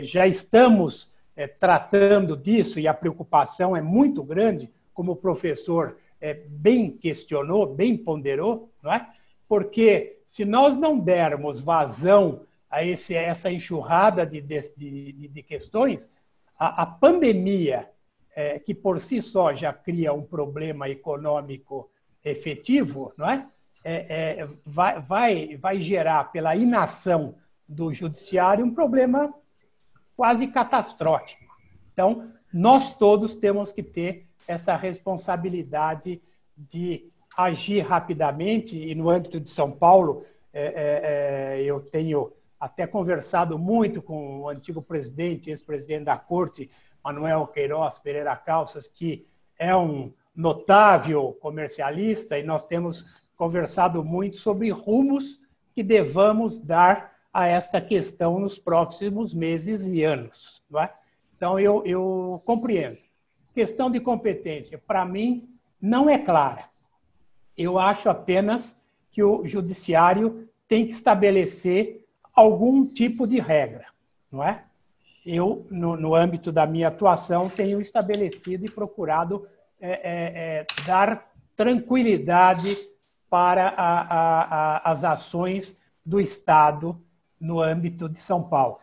Já estamos tratando disso, e a preocupação é muito grande, como o professor bem questionou, bem ponderou, não é? Porque se nós não dermos vazão a essa enxurrada de questões, a pandemia, que por si só já cria um problema econômico efetivo, não é? Vai gerar, pela inação do judiciário, um problema quase catastrófico. Então, nós todos temos que ter essa responsabilidade de agir rapidamente, e no âmbito de São Paulo, eu tenho até conversado muito com o antigo presidente, ex-presidente da Corte, Manuel Queiroz Pereira Calças, que é um notável comercialista, e nós temos conversado muito sobre rumos que devamos dar a esta questão nos próximos meses e anos, não é? Então, eu compreendo. Questão de competência, para mim, não é clara. Eu acho apenas que o judiciário tem que estabelecer algum tipo de regra, não é? Eu, no âmbito da minha atuação, tenho estabelecido e procurado dar tranquilidade para as ações do Estado no âmbito de São Paulo,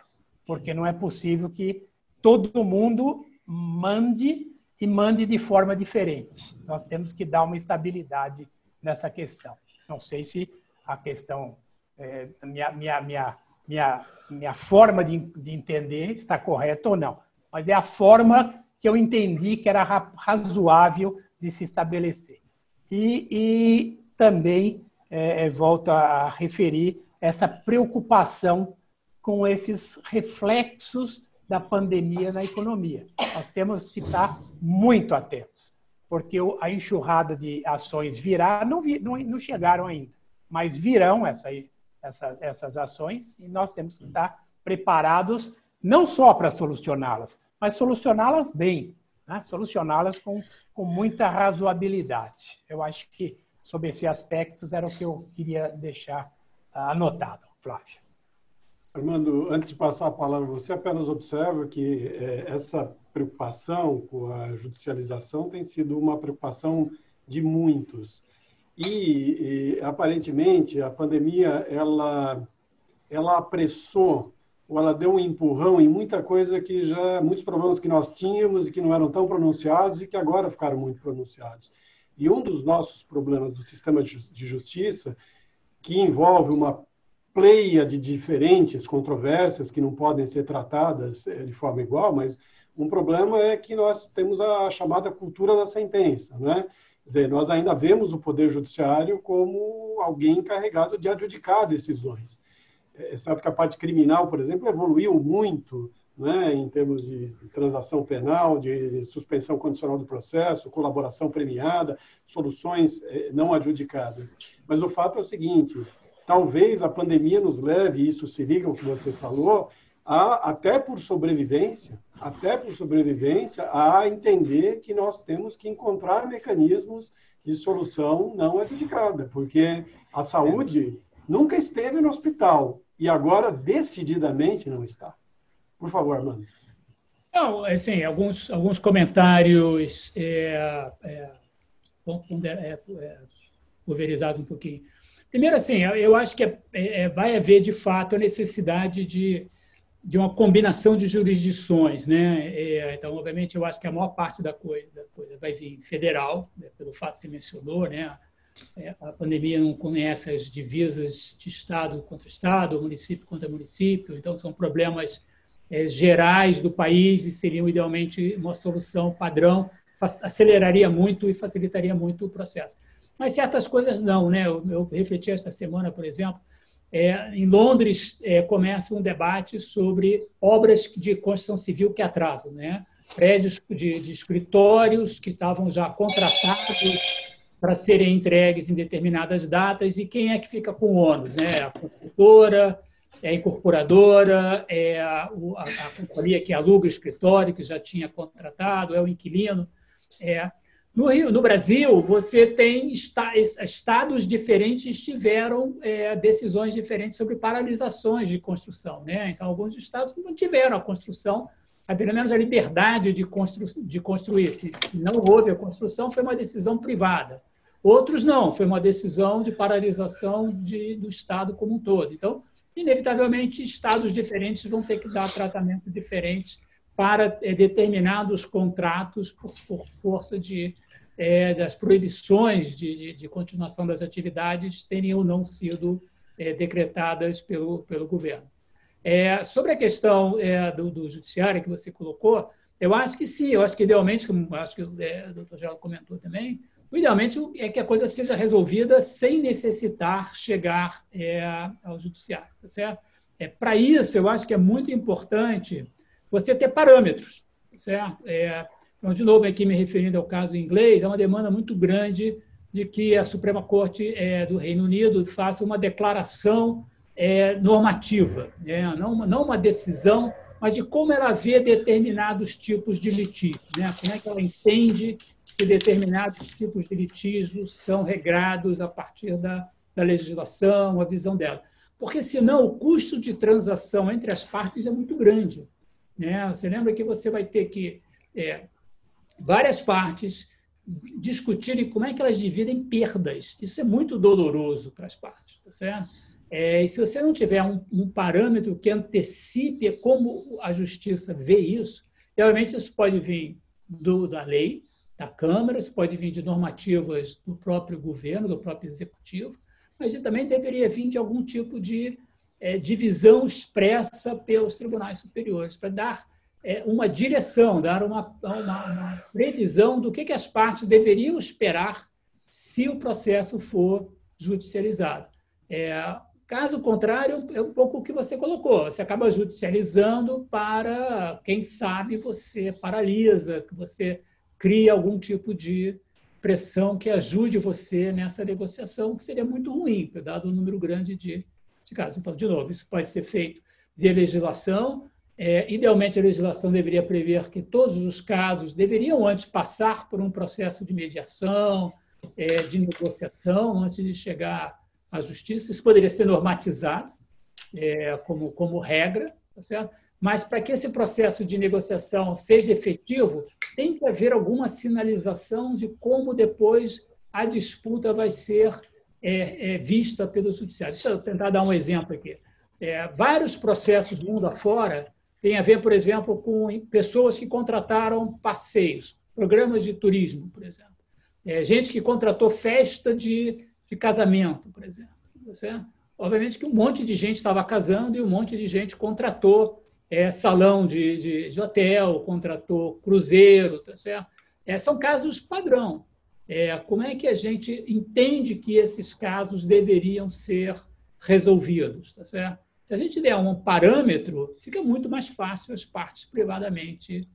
porque não é possível que todo mundo mande e mande de forma diferente. Nós temos que dar uma estabilidade nessa questão. Não sei se a questão, minha forma de entender está correta ou não, mas é a forma que eu entendi que era razoável de se estabelecer. e também volto a referir essa preocupação com esses reflexos da pandemia na economia. Nós temos que estar muito atentos, porque a enxurrada de ações virá, não chegaram ainda, mas virão essas ações e nós temos que estar preparados não só para solucioná-las, mas solucioná-las bem, né? Solucioná-las com muita razoabilidade. Eu acho que, sobre esses aspectos, era o que eu queria deixar anotado, Flávio. Armando, antes de passar a palavra, você apenas observa que essa preocupação com a judicialização tem sido uma preocupação de muitos. E aparentemente, a pandemia ela apressou, ou ela deu um empurrão em muita coisa muitos problemas que nós tínhamos e que não eram tão pronunciados e que agora ficaram muito pronunciados. E um dos nossos problemas do sistema de justiça, que envolve uma pleia de diferentes controvérsias que não podem ser tratadas de forma igual, mas um problema é que nós temos a chamada cultura da sentença, né? Quer dizer, nós ainda vemos o Poder Judiciário como alguém encarregado de adjudicar decisões. Sabe que a parte criminal, por exemplo, evoluiu muito, né, em termos de transação penal, de suspensão condicional do processo, colaboração premiada, soluções não adjudicadas. Mas o fato é o seguinte: talvez a pandemia nos leve, e isso se liga ao que você falou, até por sobrevivência, a entender que nós temos que encontrar mecanismos de solução não adjudicada, porque a saúde nunca esteve no hospital e agora decididamente não está. Por favor, Armando. Não, assim, alguns comentários pulverizados um pouquinho. Primeiro, assim, eu acho que vai haver, de fato, a necessidade de uma combinação de jurisdições, né? Então, obviamente, eu acho que a maior parte da coisa vai vir federal, né, pelo fato que você mencionou, né? A pandemia não conhece as divisas de Estado contra Estado, município contra município, então são problemas gerais do país e seriam, idealmente, uma solução padrão, aceleraria muito e facilitaria muito o processo. Mas certas coisas não, né? Eu refleti esta semana, por exemplo, em Londres começa um debate sobre obras de construção civil que atrasam, né? Prédios de escritórios que estavam já contratados para serem entregues em determinadas datas, e quem é que fica com o ônus, né? A construtora, a incorporadora, a companhia que aluga o escritório, que já tinha contratado, o inquilino. No Brasil, você tem estados diferentes tiveram decisões diferentes sobre paralisações de construção, né? Então, alguns estados não tiveram a construção, pelo menos a liberdade de construir. Se não houve a construção, foi uma decisão privada. Outros não, foi uma decisão de paralisação do Estado como um todo. Então, inevitavelmente, estados diferentes vão ter que dar tratamento diferente para determinados contratos por força das proibições de continuação das atividades terem ou não sido decretadas pelo governo. Sobre a questão do judiciário que você colocou, eu acho que sim, eu acho que idealmente, como acho que o doutor Geraldo comentou também, o idealmente é que a coisa seja resolvida sem necessitar chegar ao judiciário, tá certo? Para isso, eu acho que é muito importante você ter parâmetros, certo? Então, de novo, aqui me referindo ao caso inglês, é uma demanda muito grande de que a Suprema Corte do Reino Unido faça uma declaração normativa, né? Não uma decisão, mas de como ela vê determinados tipos de litígios, né? Como é que ela entende que determinados tipos de litígios são regrados a partir da legislação, a visão dela. Porque, senão, o custo de transação entre as partes é muito grande, né? Você lembra que você vai ter que várias partes discutirem como é que elas dividem perdas. Isso é muito doloroso para as partes, tá certo? E se você não tiver um parâmetro que antecipe como a justiça vê isso, realmente isso pode vir da lei, da Câmara, isso pode vir de normativas do próprio governo, do próprio executivo, mas também deveria vir de algum tipo de divisão expressa pelos tribunais superiores, para dar uma direção, dar uma previsão do que as partes deveriam esperar se o processo for judicializado. Caso contrário, é um pouco o que você colocou. Você acaba judicializando para, quem sabe, você paralisa, que você cria algum tipo de pressão que ajude você nessa negociação, que seria muito ruim, dado o número grande de casos. Então, de novo, isso pode ser feito via legislação. Idealmente, a legislação deveria prever que todos os casos deveriam antes passar por um processo de mediação, de negociação, antes de chegar à justiça. Isso poderia ser normatizado como regra, tá certo? Mas, para que esse processo de negociação seja efetivo, tem que haver alguma sinalização de como depois a disputa vai ser vista pelo judiciário. Deixa eu tentar dar um exemplo aqui. Vários processos mundo afora têm a ver, por exemplo, com pessoas que contrataram passeios, programas de turismo, por exemplo. Gente que contratou festa de casamento, por exemplo. Tá certo? Obviamente que um monte de gente estava casando e um monte de gente contratou salão de hotel, contratou cruzeiro, tá certo? São casos padrão. Como é que a gente entende que esses casos deveriam ser resolvidos, tá certo? Se a gente der um parâmetro, fica muito mais fácil as partes privadamente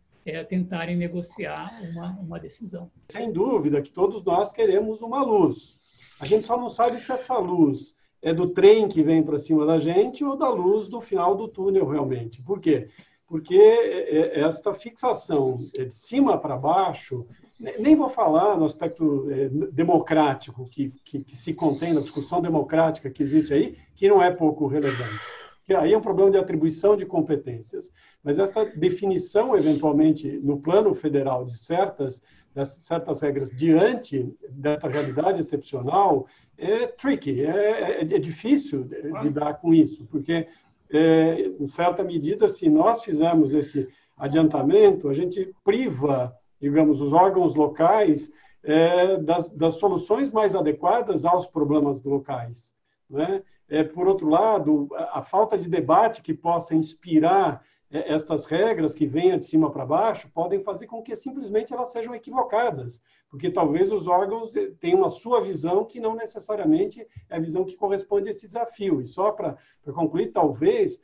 tentarem negociar uma decisão. Sem dúvida que todos nós queremos uma luz. A gente só não sabe se essa luz é do trem que vem para cima da gente ou da luz do final do túnel, realmente. Por quê? Porque esta fixação de cima para baixo, nem vou falar no aspecto democrático que se contém na discussão democrática que existe aí, que não é pouco relevante. Que aí é um problema de atribuição de competências. Mas esta definição, eventualmente, no plano federal de certas regras diante dessa realidade excepcional, é tricky, é difícil lidar com isso, porque, em certa medida, se nós fizermos esse adiantamento, a gente priva, digamos, os órgãos locais das soluções mais adequadas aos problemas locais, né? Por outro lado, a falta de debate que possa inspirar estas regras que venham de cima para baixo podem fazer com que simplesmente elas sejam equivocadas, porque talvez os órgãos tenham a sua visão que não necessariamente é a visão que corresponde a esse desafio. E só para concluir, talvez,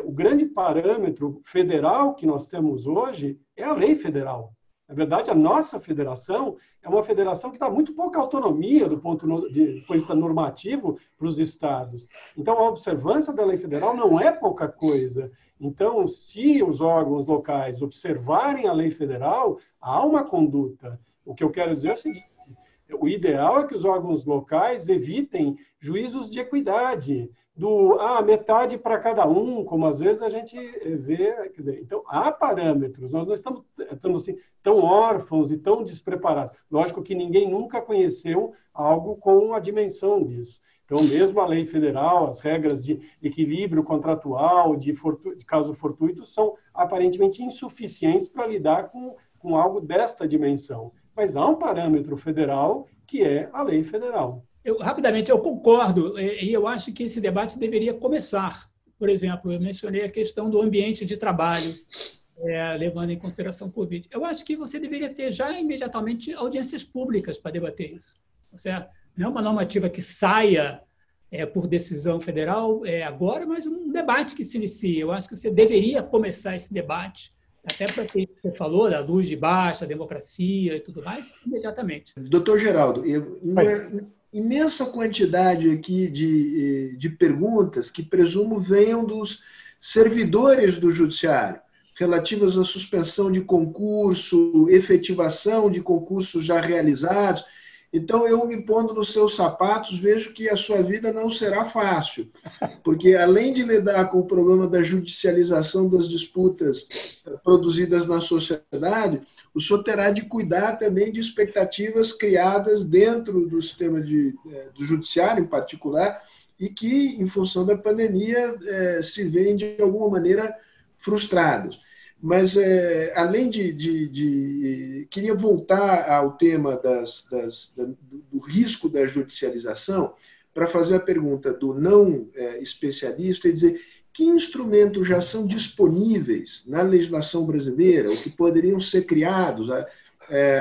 o grande parâmetro federal que nós temos hoje é a lei federal. Na verdade, a nossa federação é uma federação que dá muito pouca autonomia do ponto de vista normativo para os estados. Então, a observância da lei federal não é pouca coisa. Então, se os órgãos locais observarem a lei federal, há uma conduta. O que eu quero dizer é o seguinte: o ideal é que os órgãos locais evitem juízos de equidade, metade para cada um, como às vezes a gente vê. Quer dizer, então, há parâmetros, nós não estamos assim, tão órfãos e tão despreparados. Lógico que ninguém nunca conheceu algo com a dimensão disso. Então, mesmo a lei federal, as regras de equilíbrio contratual, de caso fortuito, são aparentemente insuficientes para lidar com algo desta dimensão. Mas há um parâmetro federal que é a lei federal. Rapidamente, eu concordo, e eu acho que esse debate deveria começar. Por exemplo, eu mencionei a questão do ambiente de trabalho, levando em consideração o Covid. Eu acho que você deveria ter já imediatamente audiências públicas para debater isso, certo? Não é uma normativa que saia por decisão federal agora, mas um debate que se inicia. Eu acho que você deveria começar esse debate, até para o que você falou, da luz de baixa, a democracia e tudo mais, imediatamente. Doutor Geraldo, uma imensa quantidade aqui de perguntas que presumo venham dos servidores do Judiciário, relativas à suspensão de concurso, efetivação de concursos já realizados. Então, eu me pondo nos seus sapatos, vejo que a sua vida não será fácil, porque além de lidar com o problema da judicialização das disputas produzidas na sociedade, o senhor terá de cuidar também de expectativas criadas dentro do sistema do judiciário, em particular, e que, em função da pandemia, se veem de alguma maneira frustrados. Mas, além queria voltar ao tema do risco da judicialização para fazer a pergunta do não especialista e dizer que instrumentos já são disponíveis na legislação brasileira, ou que poderiam ser criados.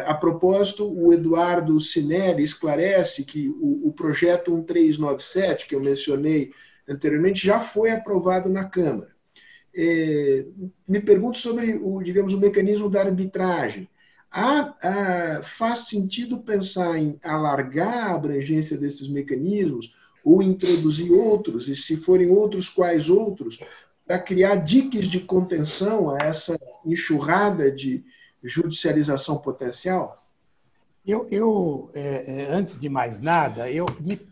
A propósito, o Eduardo Sinelli esclarece que o projeto 1397, que eu mencionei anteriormente, já foi aprovado na Câmara. Me pergunto sobre o mecanismo da arbitragem. Faz sentido pensar em alargar a abrangência desses mecanismos ou introduzir outros, e se forem outros, quais outros, para criar diques de contenção a essa enxurrada de judicialização potencial? Antes de mais nada,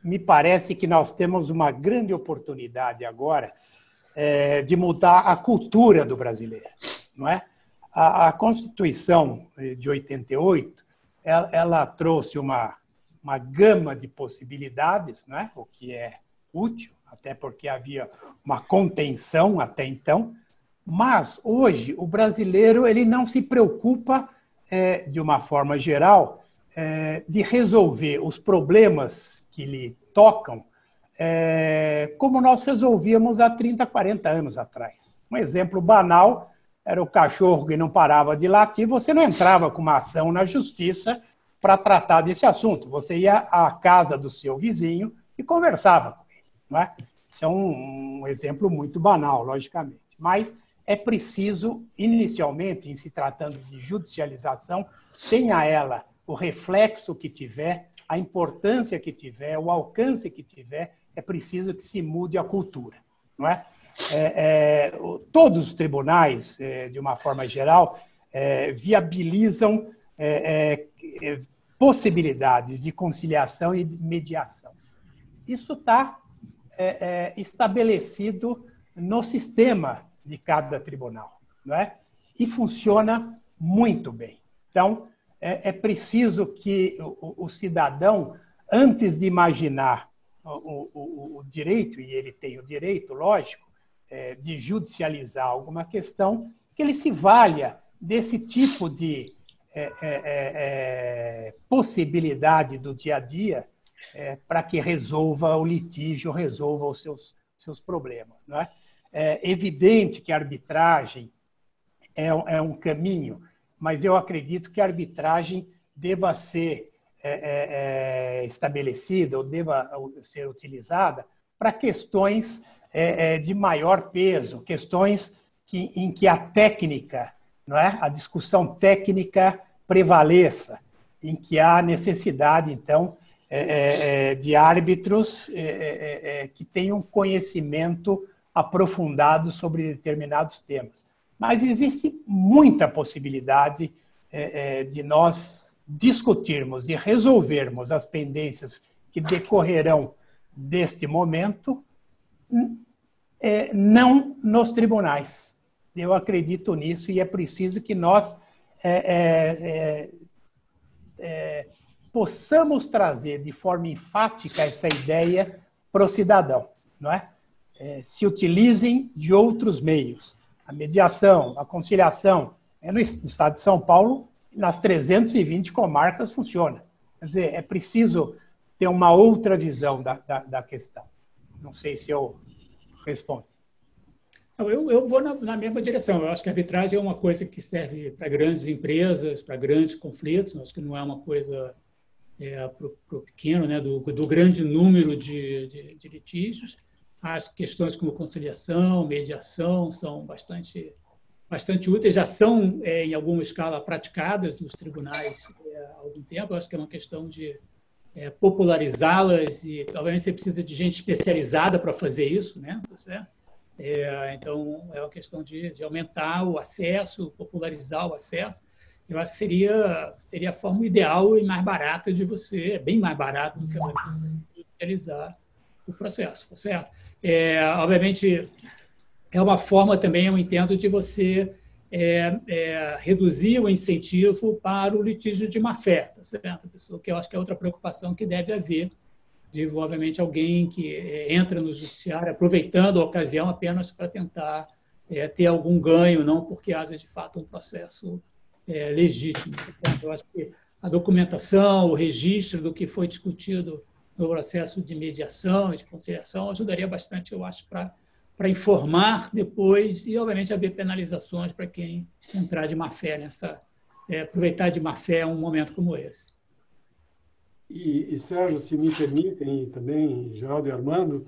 me parece que nós temos uma grande oportunidade agora de mudar a cultura do brasileiro, não é? A Constituição de 88, ela trouxe uma gama de possibilidades, não é? O que é útil, até porque havia uma contenção até então, mas hoje o brasileiro ele não se preocupa, de uma forma geral, de resolver os problemas que lhe tocam como nós resolvíamos há 30, 40 anos atrás. Um exemplo banal era o cachorro que não parava de latir, você não entrava com uma ação na justiça para tratar desse assunto. Você ia à casa do seu vizinho e conversava com ele. Não é? Isso é um exemplo muito banal, logicamente. Mas é preciso, inicialmente, em se tratando de judicialização, tenha ela o reflexo que tiver, a importância que tiver, o alcance que tiver, é preciso que se mude a cultura. Não é? Todos os tribunais, de uma forma geral, viabilizam possibilidades de conciliação e de mediação. Isso está estabelecido no sistema de cada tribunal, não é? E funciona muito bem. Então, é preciso que o cidadão, antes de imaginar o direito, e ele tem o direito, lógico, de judicializar alguma questão, que ele se valha desse tipo de possibilidade do dia a dia para que resolva o litígio, resolva os seus problemas. Não é? É evidente que a arbitragem é um caminho, mas eu acredito que a arbitragem deva ser estabelecida ou deva ser utilizada para questões de maior peso, questões em que a técnica, não é? A discussão técnica prevaleça, em que há necessidade, então, de árbitros que tenham conhecimento aprofundado sobre determinados temas. Mas existe muita possibilidade de nós discutirmos e resolvermos as pendências que decorrerão deste momento, não nos tribunais. Eu acredito nisso e é preciso que nós possamos trazer de forma enfática essa ideia para o cidadão, não é? Se utilizem de outros meios. A mediação, a conciliação, no estado de São Paulo, nas 320 comarcas funciona. Quer dizer, é preciso ter uma outra visão da questão. Não sei se eu respondo. Eu vou na mesma direção. Eu acho que a arbitragem é uma coisa que serve para grandes empresas, para grandes conflitos. Eu acho que não é uma coisa para o pequeno, né, do grande número de litígios. As questões como conciliação, mediação são bastante úteis, já são, em alguma escala, praticadas nos tribunais há algum tempo. Eu acho que é uma questão de popularizá-las e, obviamente, você precisa de gente especializada para fazer isso, né? Então, é uma questão de aumentar o acesso, popularizar o acesso. Eu acho que seria a forma ideal e mais barata de você, bem mais barata do que utilizar o processo, tá certo? Obviamente, é uma forma também, eu entendo, de você reduzir o incentivo para o litígio de má-fé, tá certo? Pessoa que eu acho que é outra preocupação que deve haver, de, obviamente, alguém que entra no judiciário aproveitando a ocasião apenas para tentar ter algum ganho, não porque haja, de fato, um processo legítimo. Portanto, eu acho que a documentação, o registro do que foi discutido no processo de mediação e de conciliação ajudaria bastante, eu acho, para informar depois e, obviamente, haver penalizações para quem entrar de má-fé aproveitar de má fé um momento como esse. E Sérgio, se me permitem, e também Geraldo e Armando,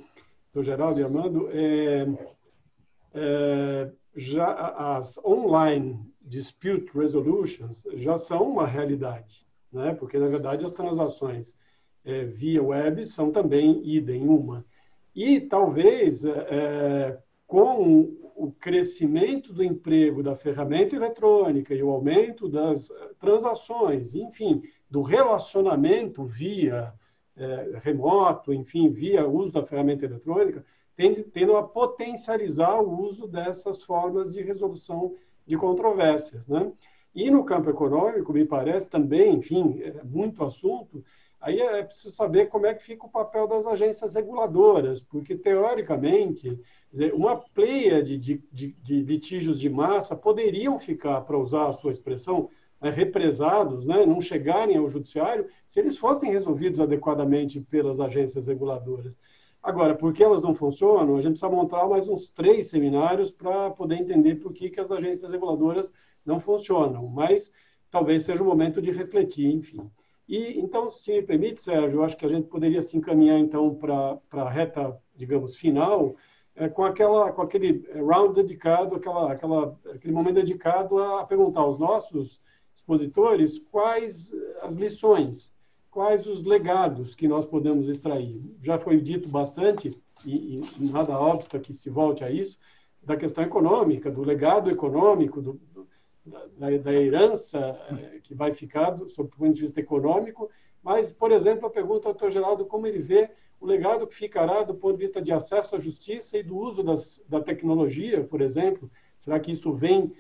já as online dispute resolutions já são uma realidade, né? Porque, na verdade, as transações via web são também idem uma. E talvez, com o crescimento do emprego da ferramenta eletrônica e o aumento das transações, enfim, do relacionamento via remoto, enfim, via uso da ferramenta eletrônica, tendo a potencializar o uso dessas formas de resolução de controvérsias, né? E no campo econômico, me parece também, enfim, muito assunto, aí é preciso saber como é que fica o papel das agências reguladoras, porque, teoricamente, uma pleiade de litígios de massa poderiam ficar, para usar a sua expressão, represados, né, não chegarem ao judiciário, se eles fossem resolvidos adequadamente pelas agências reguladoras. Agora, por que elas não funcionam? A gente precisa montar mais uns 3 seminários para poder entender por que as agências reguladoras não funcionam, mas talvez seja o momento de refletir, enfim. E, então, se me permite, Sérgio, eu acho que a gente poderia se encaminhar, então, para a reta, digamos, final, com aquele round dedicado, aquele momento dedicado a perguntar aos nossos expositores quais as lições, quais os legados que nós podemos extrair. Já foi dito bastante, e nada obsta que se volte a isso, da questão econômica, do legado econômico, da herança que vai ficar sob o ponto de vista econômico, mas, por exemplo, a pergunta ao Dr. Geraldo como ele vê o legado que ficará do ponto de vista de acesso à justiça e do uso da tecnologia, por exemplo. Será que isso vem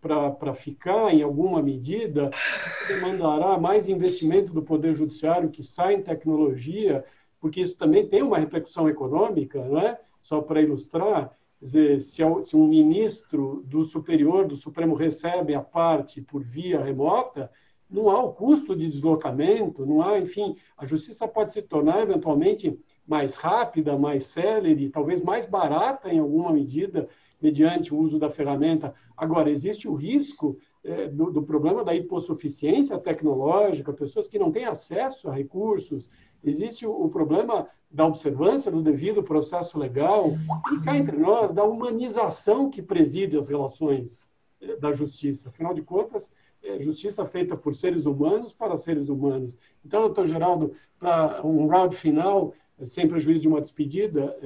para ficar em alguma medida? Demandará mais investimento do Poder Judiciário que sai em tecnologia, porque isso também tem uma repercussão econômica, não é? Só para ilustrar, quer dizer, se um ministro do Superior, do Supremo, recebe a parte por via remota, não há o custo de deslocamento, não há, enfim, a justiça pode se tornar eventualmente mais rápida, mais célere, talvez mais barata em alguma medida, mediante o uso da ferramenta. Agora, existe o risco do problema da hipossuficiência tecnológica, pessoas que não têm acesso a recursos, existe o problema da observância do devido processo legal e, cá entre nós, da humanização que preside as relações da justiça. Afinal de contas, justiça feita por seres humanos para seres humanos. Então, doutor Geraldo, para um round final, sem prejuízo de uma despedida,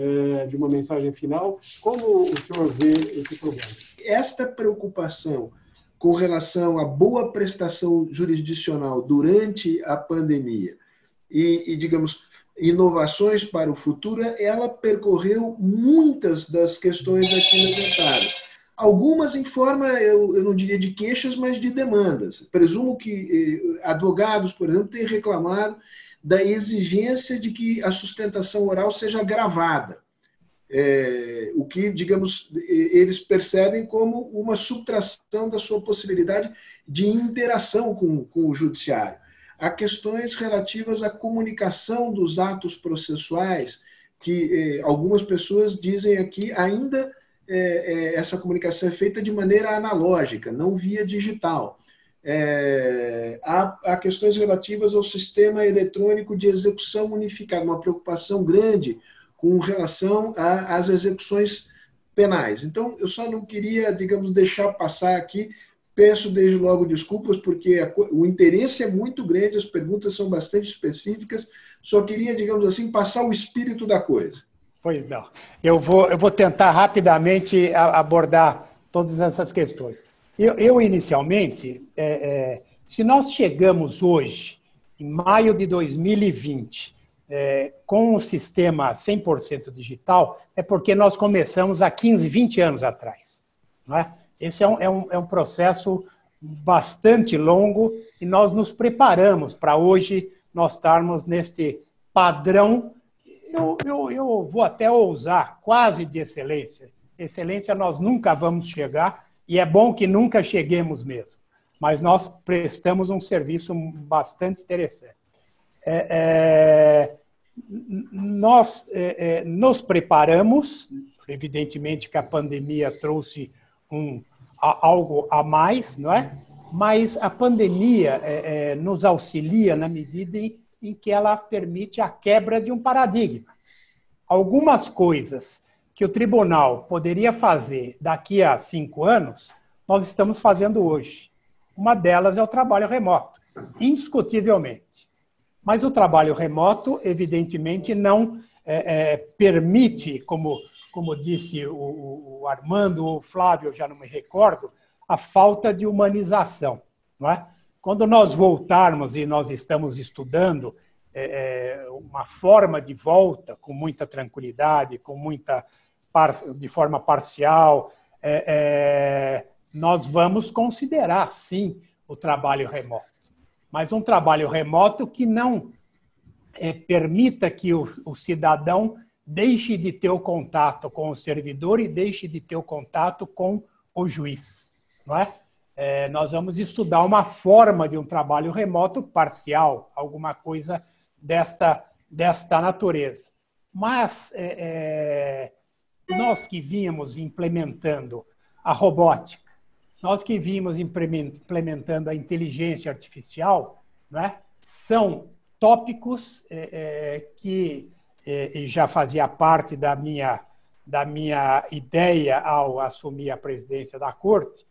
de uma mensagem final, como o senhor vê esse problema? Esta preocupação com relação à boa prestação jurisdicional durante a pandemia e digamos, inovações para o futuro, ela percorreu muitas das questões aqui levantadas. Algumas em forma, eu não diria de queixas, mas de demandas. Presumo que advogados, por exemplo, têm reclamado da exigência de que a sustentação oral seja gravada. O que, digamos, eles percebem como uma subtração da sua possibilidade de interação com o judiciário. Há questões relativas à comunicação dos atos processuais, que algumas pessoas dizem aqui ainda essa comunicação é feita de maneira analógica, não via digital. Há questões relativas ao sistema eletrônico de execução unificada, uma preocupação grande com relação às execuções penais. Então, eu só não queria, digamos, deixar passar aqui. Peço desde logo desculpas, porque o interesse é muito grande, as perguntas são bastante específicas. Só queria, digamos assim, passar o espírito da coisa. Pois não. Eu vou tentar rapidamente abordar todas essas questões. Eu inicialmente, se nós chegamos hoje, em maio de 2020, com um sistema 100% digital, é porque nós começamos há 15, 20 anos atrás. Não é? Esse é um processo bastante longo e nós nos preparamos para hoje nós estarmos neste padrão, eu vou até ousar, quase de excelência. Excelência nós nunca vamos chegar e é bom que nunca cheguemos mesmo, mas nós prestamos um serviço bastante interessante. Nós nos preparamos, evidentemente que a pandemia trouxe algo a mais, não é? mas a pandemia nos auxilia na medida em que ela permite a quebra de um paradigma. Algumas coisas que o tribunal poderia fazer daqui a 5 anos, nós estamos fazendo hoje. Uma delas é o trabalho remoto, indiscutivelmente. Mas o trabalho remoto, evidentemente, não permite, como disse o Armando ou o Flávio, eu já não me recordo, a falta de humanização. Não é? Quando nós voltarmos, e nós estamos estudando uma forma de volta com muita tranquilidade, de forma parcial, nós vamos considerar, sim, o trabalho remoto. Mas um trabalho remoto que não permita que o cidadão deixe de ter o contato com o servidor e deixe de ter o contato com o juiz. Não é? Nós vamos estudar uma forma de um trabalho remoto parcial, alguma coisa desta natureza. Mas nós que vínhamos implementando a robótica, nós que vimos implementando a inteligência artificial, né, são tópicos que já fazia parte da minha ideia ao assumir a presidência da Corte,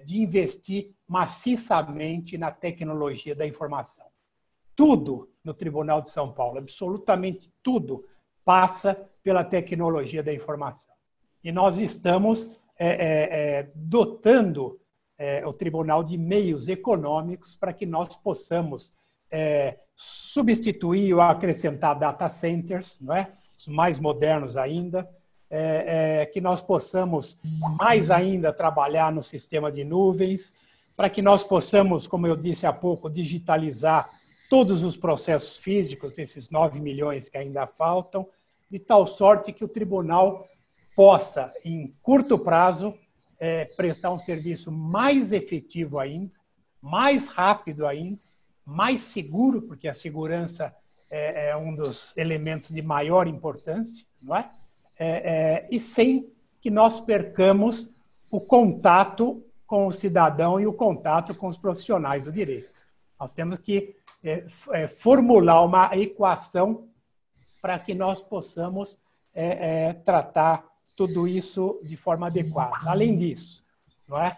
de investir maciçamente na tecnologia da informação. Tudo no Tribunal de São Paulo, absolutamente tudo, passa pela tecnologia da informação. E nós estamos dotando o tribunal de meios econômicos para que nós possamos substituir ou acrescentar data centers, não é? Os mais modernos ainda, que nós possamos mais ainda trabalhar no sistema de nuvens, para que nós possamos, como eu disse há pouco, digitalizar todos os processos físicos, esses 9 milhões que ainda faltam, de tal sorte que o tribunal possa, em curto prazo, prestar um serviço mais efetivo ainda, mais rápido ainda, mais seguro, porque a segurança é um dos elementos de maior importância, não é? E sem que nós percamos o contato com o cidadão e o contato com os profissionais do direito. Nós temos que formular uma equação para que nós possamos tratar tudo isso de forma adequada. Além disso, não é?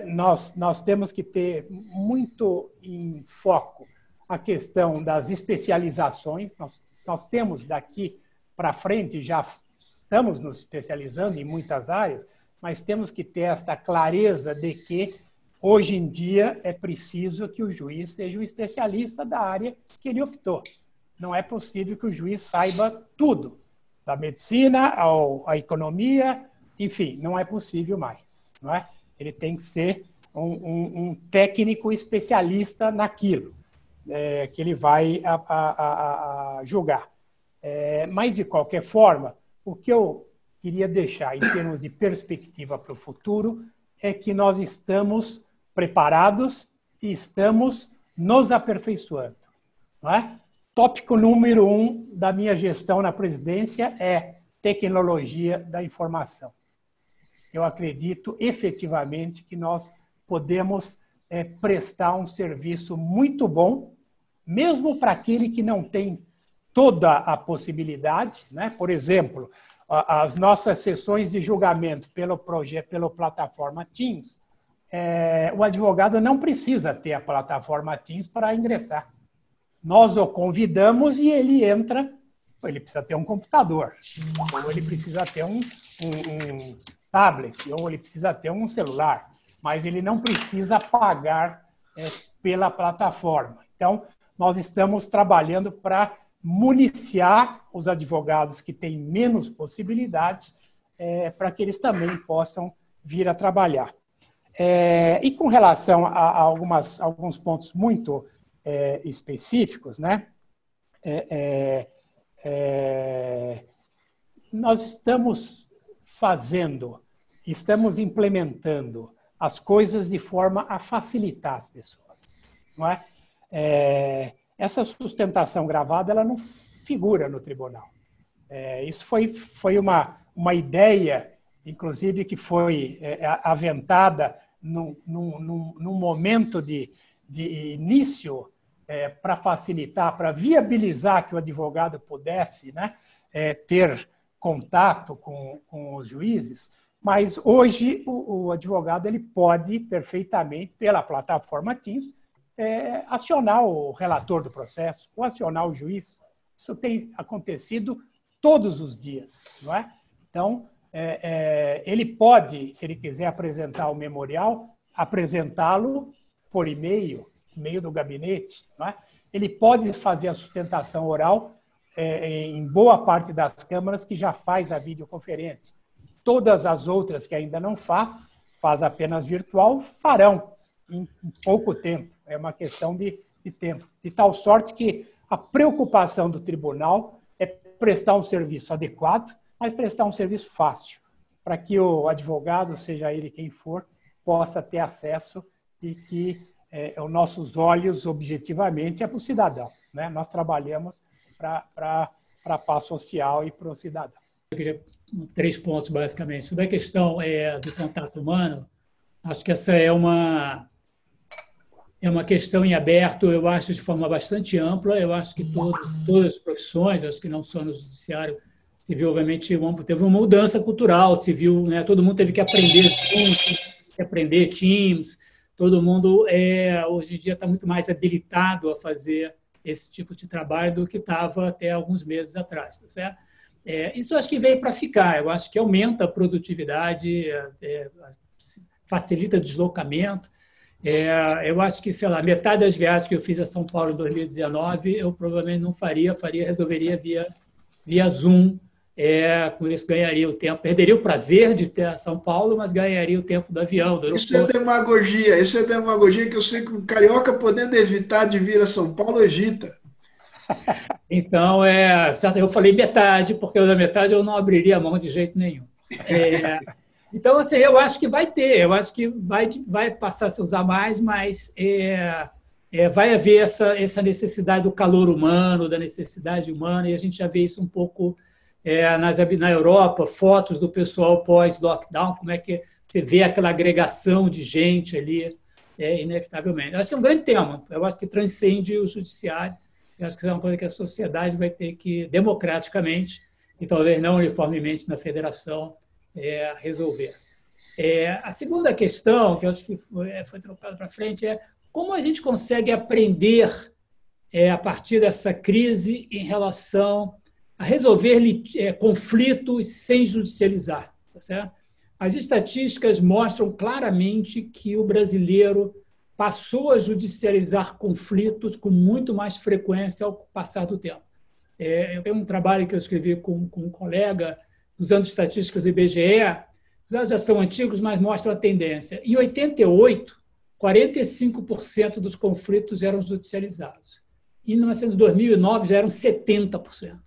Nós temos que ter muito em foco a questão das especializações. Nós temos daqui para frente, já estamos nos especializando em muitas áreas, mas temos que ter essa clareza de que, hoje em dia, é preciso que o juiz seja um especialista da área que ele optou. Não é possível que o juiz saiba tudo, da medicina à economia, enfim, não é possível mais. Não é? Ele tem que ser um técnico especialista naquilo que ele vai julgar. Mas, de qualquer forma, o que eu queria deixar em termos de perspectiva para o futuro é que nós estamos preparados e estamos nos aperfeiçoando. Não é? Tópico número 1 da minha gestão na presidência é tecnologia da informação. Eu acredito efetivamente que nós podemos prestar um serviço muito bom, mesmo para aquele que não tem toda a possibilidade, né? Por exemplo, as nossas sessões de julgamento pela plataforma Teams, o advogado não precisa ter a plataforma Teams para ingressar. Nós o convidamos e ele entra, ele precisa ter um computador, ou ele precisa ter um tablet, ou ele precisa ter um celular, mas ele não precisa pagar pela plataforma. Então, nós estamos trabalhando para municiar os advogados que têm menos possibilidades para que eles também possam vir a trabalhar. E com relação a alguns pontos muito específicos, né? Nós estamos implementando as coisas de forma a facilitar as pessoas, não é? Essa sustentação gravada, ela não figura no tribunal. Isso foi uma ideia, inclusive, que foi aventada num momento de início, para facilitar, para viabilizar que o advogado pudesse, né, ter contato com os juízes, mas hoje o advogado ele pode perfeitamente, pela plataforma Teams, acionar o relator do processo, ou acionar o juiz. Isso tem acontecido todos os dias, não é? Então, ele pode, se ele quiser apresentar o memorial, apresentá-lo por e-mail do gabinete, não é? Ele pode fazer a sustentação oral em boa parte das câmaras que já faz a videoconferência. Todas as outras que ainda não faz apenas virtual, farão em pouco tempo. É uma questão de tempo. De tal sorte que a preocupação do tribunal é prestar um serviço adequado, mas prestar um serviço fácil, para que o advogado, seja ele quem for, possa ter acesso e que os nossos olhos, objetivamente, é para o cidadão, né? Nós trabalhamos para a paz social e para o cidadão. Eu queria 3 pontos, basicamente. Sobre a questão do contato humano, acho que essa é uma questão em aberto, eu acho, de forma bastante ampla. Eu acho que todas as profissões, acho que não só no judiciário civil, obviamente, teve uma mudança cultural civil, né? Todo mundo teve que aprender Teams, todo mundo, hoje em dia, está muito mais habilitado a fazer esse tipo de trabalho do que estava até alguns meses atrás, tá certo? Isso eu acho que veio para ficar. Eu acho que aumenta a produtividade, facilita o deslocamento. Eu acho que, sei lá, metade das viagens que eu fiz a São Paulo em 2019, eu provavelmente não resolveria via Zoom. Com isso ganharia o tempo, perderia o prazer de ter a São Paulo, mas ganharia o tempo do avião, do aeroporto. Isso é demagogia que eu sei que o carioca, podendo evitar de vir a São Paulo, evita. Então, eu falei metade, porque da metade eu não abriria a mão de jeito nenhum. Então, assim, eu acho que vai ter, eu acho que vai passar a se usar mais, mas vai haver essa necessidade do calor humano, da necessidade humana, e a gente já vê isso um pouco na Europa, fotos do pessoal pós-lockdown, como é que você vê aquela agregação de gente ali, inevitavelmente. Eu acho que é um grande tema, eu acho que transcende o judiciário, eu acho que é uma coisa que a sociedade vai ter que, democraticamente, e talvez não uniformemente na federação, resolver. A segunda questão, que eu acho que foi trocada para frente, é como a gente consegue aprender a partir dessa crise em relação a resolver conflitos sem judicializar. Tá certo? As estatísticas mostram claramente que o brasileiro passou a judicializar conflitos com muito mais frequência ao passar do tempo. Eu tenho um trabalho que eu escrevi com um colega, usando estatísticas do IBGE, os dados já são antigos, mas mostram a tendência. Em 88, 45% dos conflitos eram judicializados. Em 2009, já eram 70%.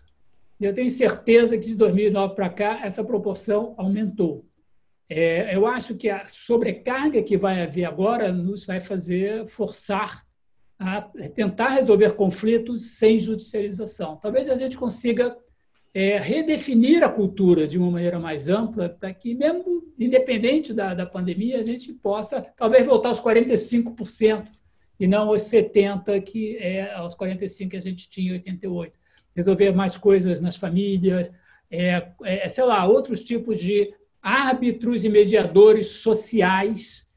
E eu tenho certeza que de 2009 para cá, essa proporção aumentou. Eu acho que a sobrecarga que vai haver agora nos vai forçar a tentar resolver conflitos sem judicialização. Talvez a gente consiga redefinir a cultura de uma maneira mais ampla, para que, mesmo independente da pandemia, a gente possa talvez voltar aos 45% e não aos 70%, aos 45% que a gente tinha em 88%. Resolver mais coisas nas famílias, sei lá, outros tipos de árbitros e mediadores sociais,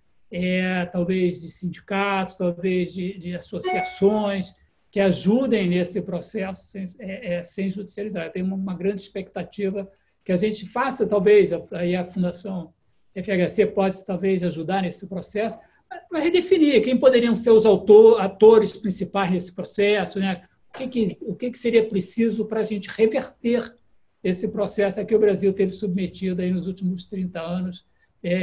talvez de sindicatos, talvez de associações, que ajudem nesse processo sem judicializar. Eu tenho uma grande expectativa que a gente faça, talvez, aí a Fundação FHC pode, talvez, ajudar nesse processo, para redefinir quem poderiam ser os atores principais nesse processo, né? O que seria preciso para a gente reverter esse processo a que o Brasil teve submetido aí nos últimos 30 anos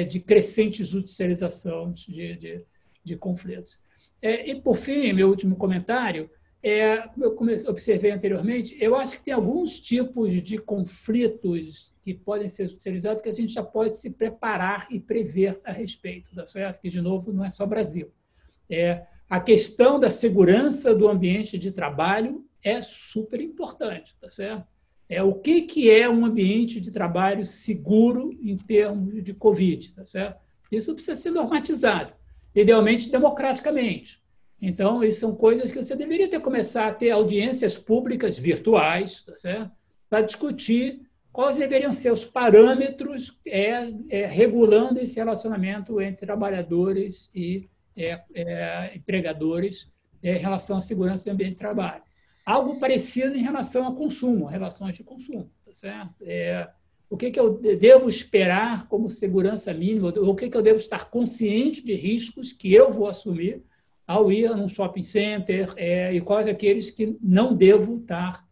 de crescente judicialização de conflitos. E, por fim, meu último comentário, eu observei anteriormente, eu acho que tem alguns tipos de conflitos que podem ser judicializados que a gente já pode se preparar e prever a respeito, tá certo? Que, de novo, não é só Brasil. A questão da segurança do ambiente de trabalho é super importante, tá certo? O que é um ambiente de trabalho seguro em termos de Covid, tá certo? Isso precisa ser normatizado, idealmente democraticamente. Então, isso são coisas que você deveria ter começado a ter audiências públicas virtuais, tá certo? Para discutir quais deveriam ser os parâmetros regulando esse relacionamento entre trabalhadores e empregadores em relação à segurança do ambiente de trabalho. Algo parecido em relação ao consumo, relações de consumo, tá certo? O que eu devo esperar como segurança mínima, o que eu devo estar consciente de riscos que eu vou assumir ao ir num shopping center e quais aqueles que não devo estar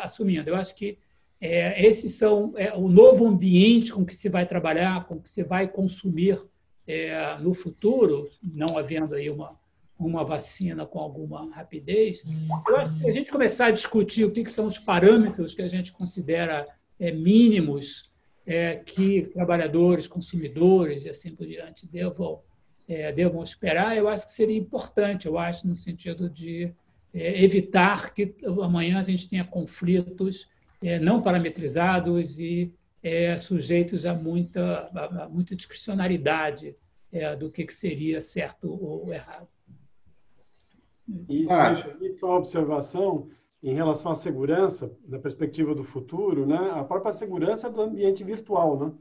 assumindo. Eu acho que esses são o novo ambiente com que se vai trabalhar, com que se vai consumir no futuro, não havendo aí uma vacina com alguma rapidez. Eu acho que se a gente começar a discutir o que são os parâmetros que a gente considera mínimos que trabalhadores, consumidores e assim por diante devam esperar, eu acho que seria importante, eu acho, no sentido de evitar que amanhã a gente tenha conflitos não parametrizados e sujeitos a muita discricionariedade do que seria certo ou errado. E só uma observação em relação à segurança, da perspectiva do futuro, né? A própria segurança do ambiente virtual, né?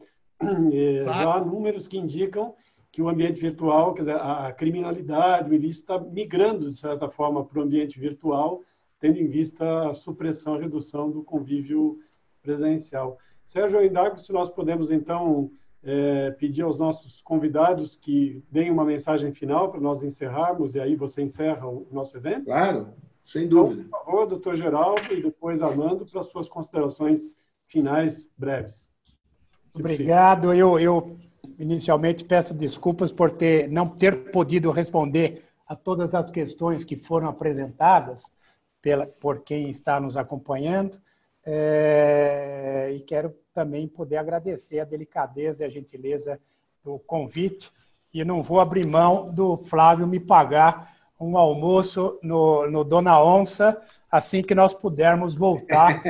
Já há números que indicam que o ambiente virtual, quer dizer, a criminalidade, o ilícito está migrando, de certa forma, para o ambiente virtual, tendo em vista a supressão, a redução do convívio presencial. Sérgio, eu indago se nós podemos, então, pedir aos nossos convidados que deem uma mensagem final para nós encerrarmos, e aí você encerra o nosso evento? Claro, sem dúvida. Então, por favor, doutor Geraldo, e depois Armando, para as suas considerações finais breves. Obrigado. Eu inicialmente peço desculpas por não ter podido responder a todas as questões que foram apresentadas por quem está nos acompanhando. E quero também poder agradecer a delicadeza e a gentileza do convite. E não vou abrir mão do Flávio me pagar um almoço no Dona Onça assim que nós pudermos voltar.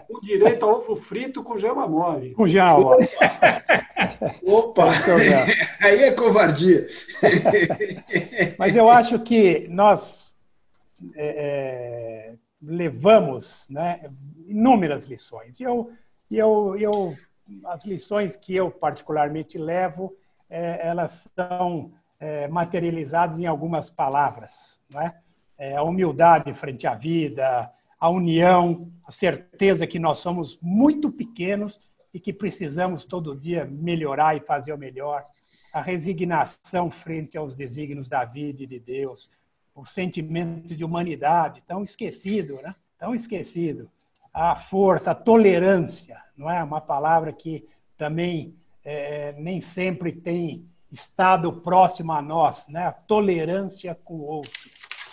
Com direito a ovo frito com gema mole. Com gema mole. Opa! Aí é covardia. Mas eu acho que nós levamos, né, inúmeras lições. As lições que eu particularmente levo, elas são materializadas em algumas palavras, não é? A humildade frente à vida, a união, a certeza que nós somos muito pequenos e que precisamos todo dia melhorar e fazer o melhor, a resignação frente aos desígnios da vida e de Deus, o sentimento de humanidade tão esquecido, né? Tão esquecido. A força, a tolerância, não é? Uma palavra que também nem sempre tem estado próximo a nós, né? A tolerância com o outro,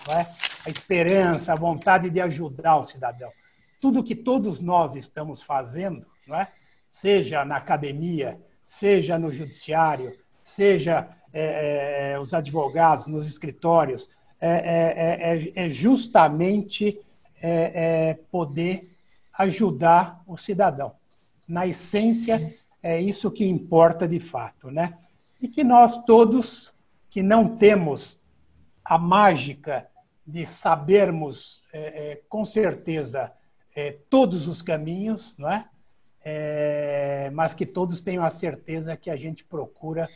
não é? A esperança, a vontade de ajudar o cidadão. Tudo que todos nós estamos fazendo, não é? Seja na academia, seja no judiciário, seja os advogados nos escritórios, justamente poder ajudar o cidadão. Na essência, é isso que importa de fato, né? E que nós todos que não temos a mágica de sabermos com certeza todos os caminhos, não é? Mas que todos tenham a certeza que a gente procura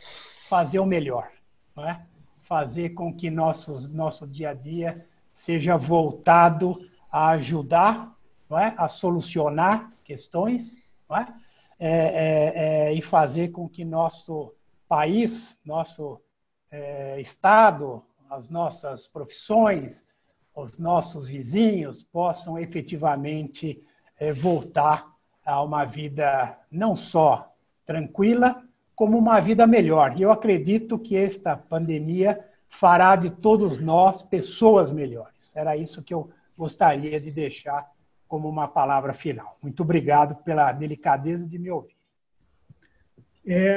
fazer o melhor, não é? Fazer com que nosso dia a dia seja voltado a ajudar, não é? A solucionar questões, não é? E fazer com que nosso país, nosso Estado, as nossas profissões, os nossos vizinhos possam efetivamente voltar a uma vida não só tranquila, como uma vida melhor. E eu acredito que esta pandemia fará de todos nós pessoas melhores. Era isso que eu gostaria de deixar como uma palavra final. Muito obrigado pela delicadeza de me ouvir.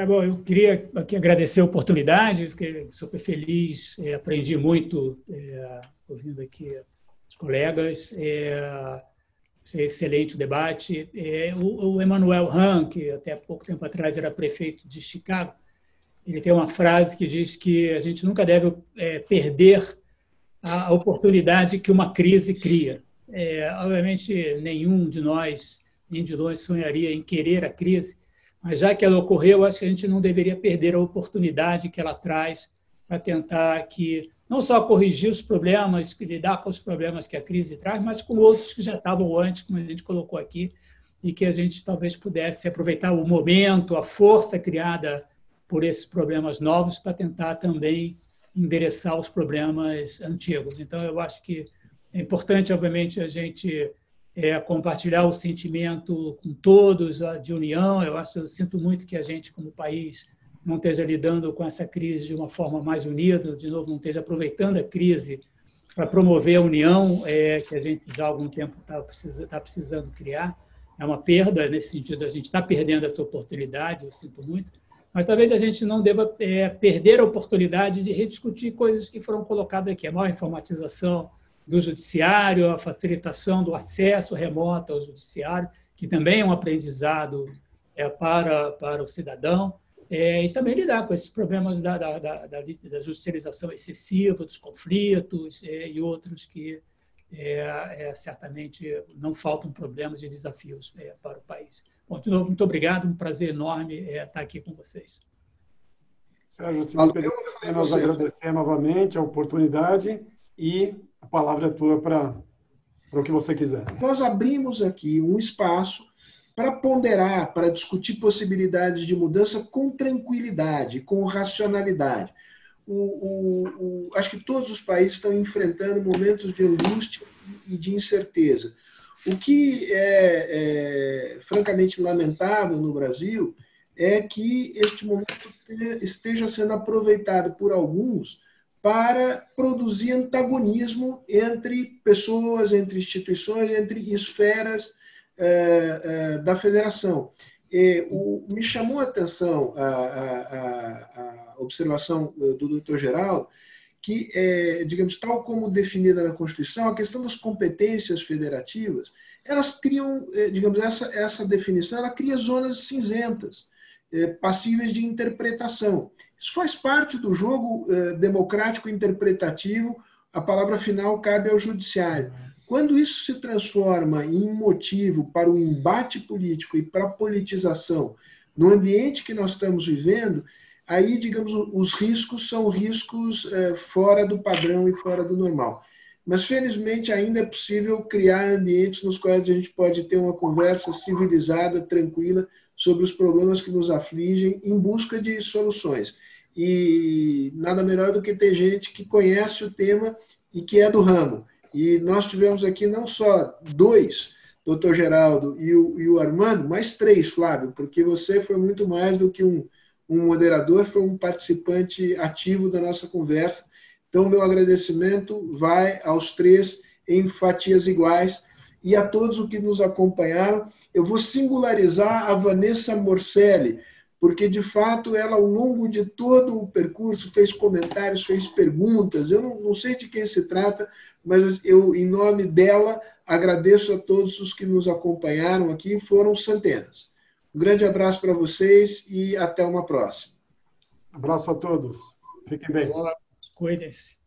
Bom, eu queria aqui agradecer a oportunidade, fiquei super feliz, aprendi muito ouvindo aqui os colegas. Excelente o debate. O Emanuel Han, que até pouco tempo atrás era prefeito de Chicago, ele tem uma frase que diz que a gente nunca deve perder a oportunidade que uma crise cria. Obviamente, nenhum de nós, nem de longe, sonharia em querer a crise, mas já que ela ocorreu, acho que a gente não deveria perder a oportunidade que ela traz para tentar não só corrigir os problemas, lidar com os problemas que a crise traz, mas com outros que já estavam antes, como a gente colocou aqui, e que a gente talvez pudesse aproveitar o momento, a força criada por esses problemas novos para tentar também endereçar os problemas antigos. Então, eu acho que é importante, obviamente, a gente compartilhar o sentimento com todos de união. Eu sinto muito que a gente, como país, não esteja lidando com essa crise de uma forma mais unida, de novo, não esteja aproveitando a crise para promover a união que a gente já há algum tempo está precisando criar. É uma perda nesse sentido, a gente está perdendo essa oportunidade, eu sinto muito, mas talvez a gente não deva perder a oportunidade de rediscutir coisas que foram colocadas aqui, a maior informatização do judiciário, a facilitação do acesso remoto ao judiciário, que também é um aprendizado para o cidadão, e também lidar com esses problemas da judicialização excessiva, dos conflitos e outros que certamente não faltam problemas e desafios para o país. Bom, de novo, muito obrigado, um prazer enorme estar aqui com vocês. Sérgio, se me permite, nós agradecer novamente a oportunidade e a palavra é tua para o que você quiser. Nós abrimos aqui um espaço para ponderar, para discutir possibilidades de mudança com tranquilidade, com racionalidade. Acho que todos os países estão enfrentando momentos de angústia e de incerteza. O que é francamente lamentável no Brasil é que este momento esteja sendo aproveitado por alguns para produzir antagonismo entre pessoas, entre instituições, entre esferas da federação. Me chamou a atenção a observação do doutor Geraldo, que, digamos, tal como definida na Constituição, a questão das competências federativas, elas criam, digamos, essa definição, ela cria zonas cinzentas, passíveis de interpretação. Isso faz parte do jogo democrático interpretativo, a palavra final cabe ao judiciário. Quando isso se transforma em um motivo para o embate político e para a politização no ambiente que nós estamos vivendo, aí, digamos, os riscos são riscos fora do padrão e fora do normal. Mas, felizmente, ainda é possível criar ambientes nos quais a gente pode ter uma conversa civilizada, tranquila, sobre os problemas que nos afligem, em busca de soluções. E nada melhor do que ter gente que conhece o tema e que é do ramo. E nós tivemos aqui não só dois, doutor Geraldo e o Armando, mas três, Flávio, porque você foi muito mais do que um moderador, foi um participante ativo da nossa conversa. Então, meu agradecimento vai aos três em fatias iguais e a todos os que nos acompanharam. Eu vou singularizar a Vanessa Morcelli, porque, de fato, ela, ao longo de todo o percurso, fez comentários, fez perguntas. Eu não sei de quem se trata, mas eu, em nome dela, agradeço a todos os que nos acompanharam aqui, foram centenas. Um grande abraço para vocês e até uma próxima. Abraço a todos. Fiquem bem. Cuidem-se.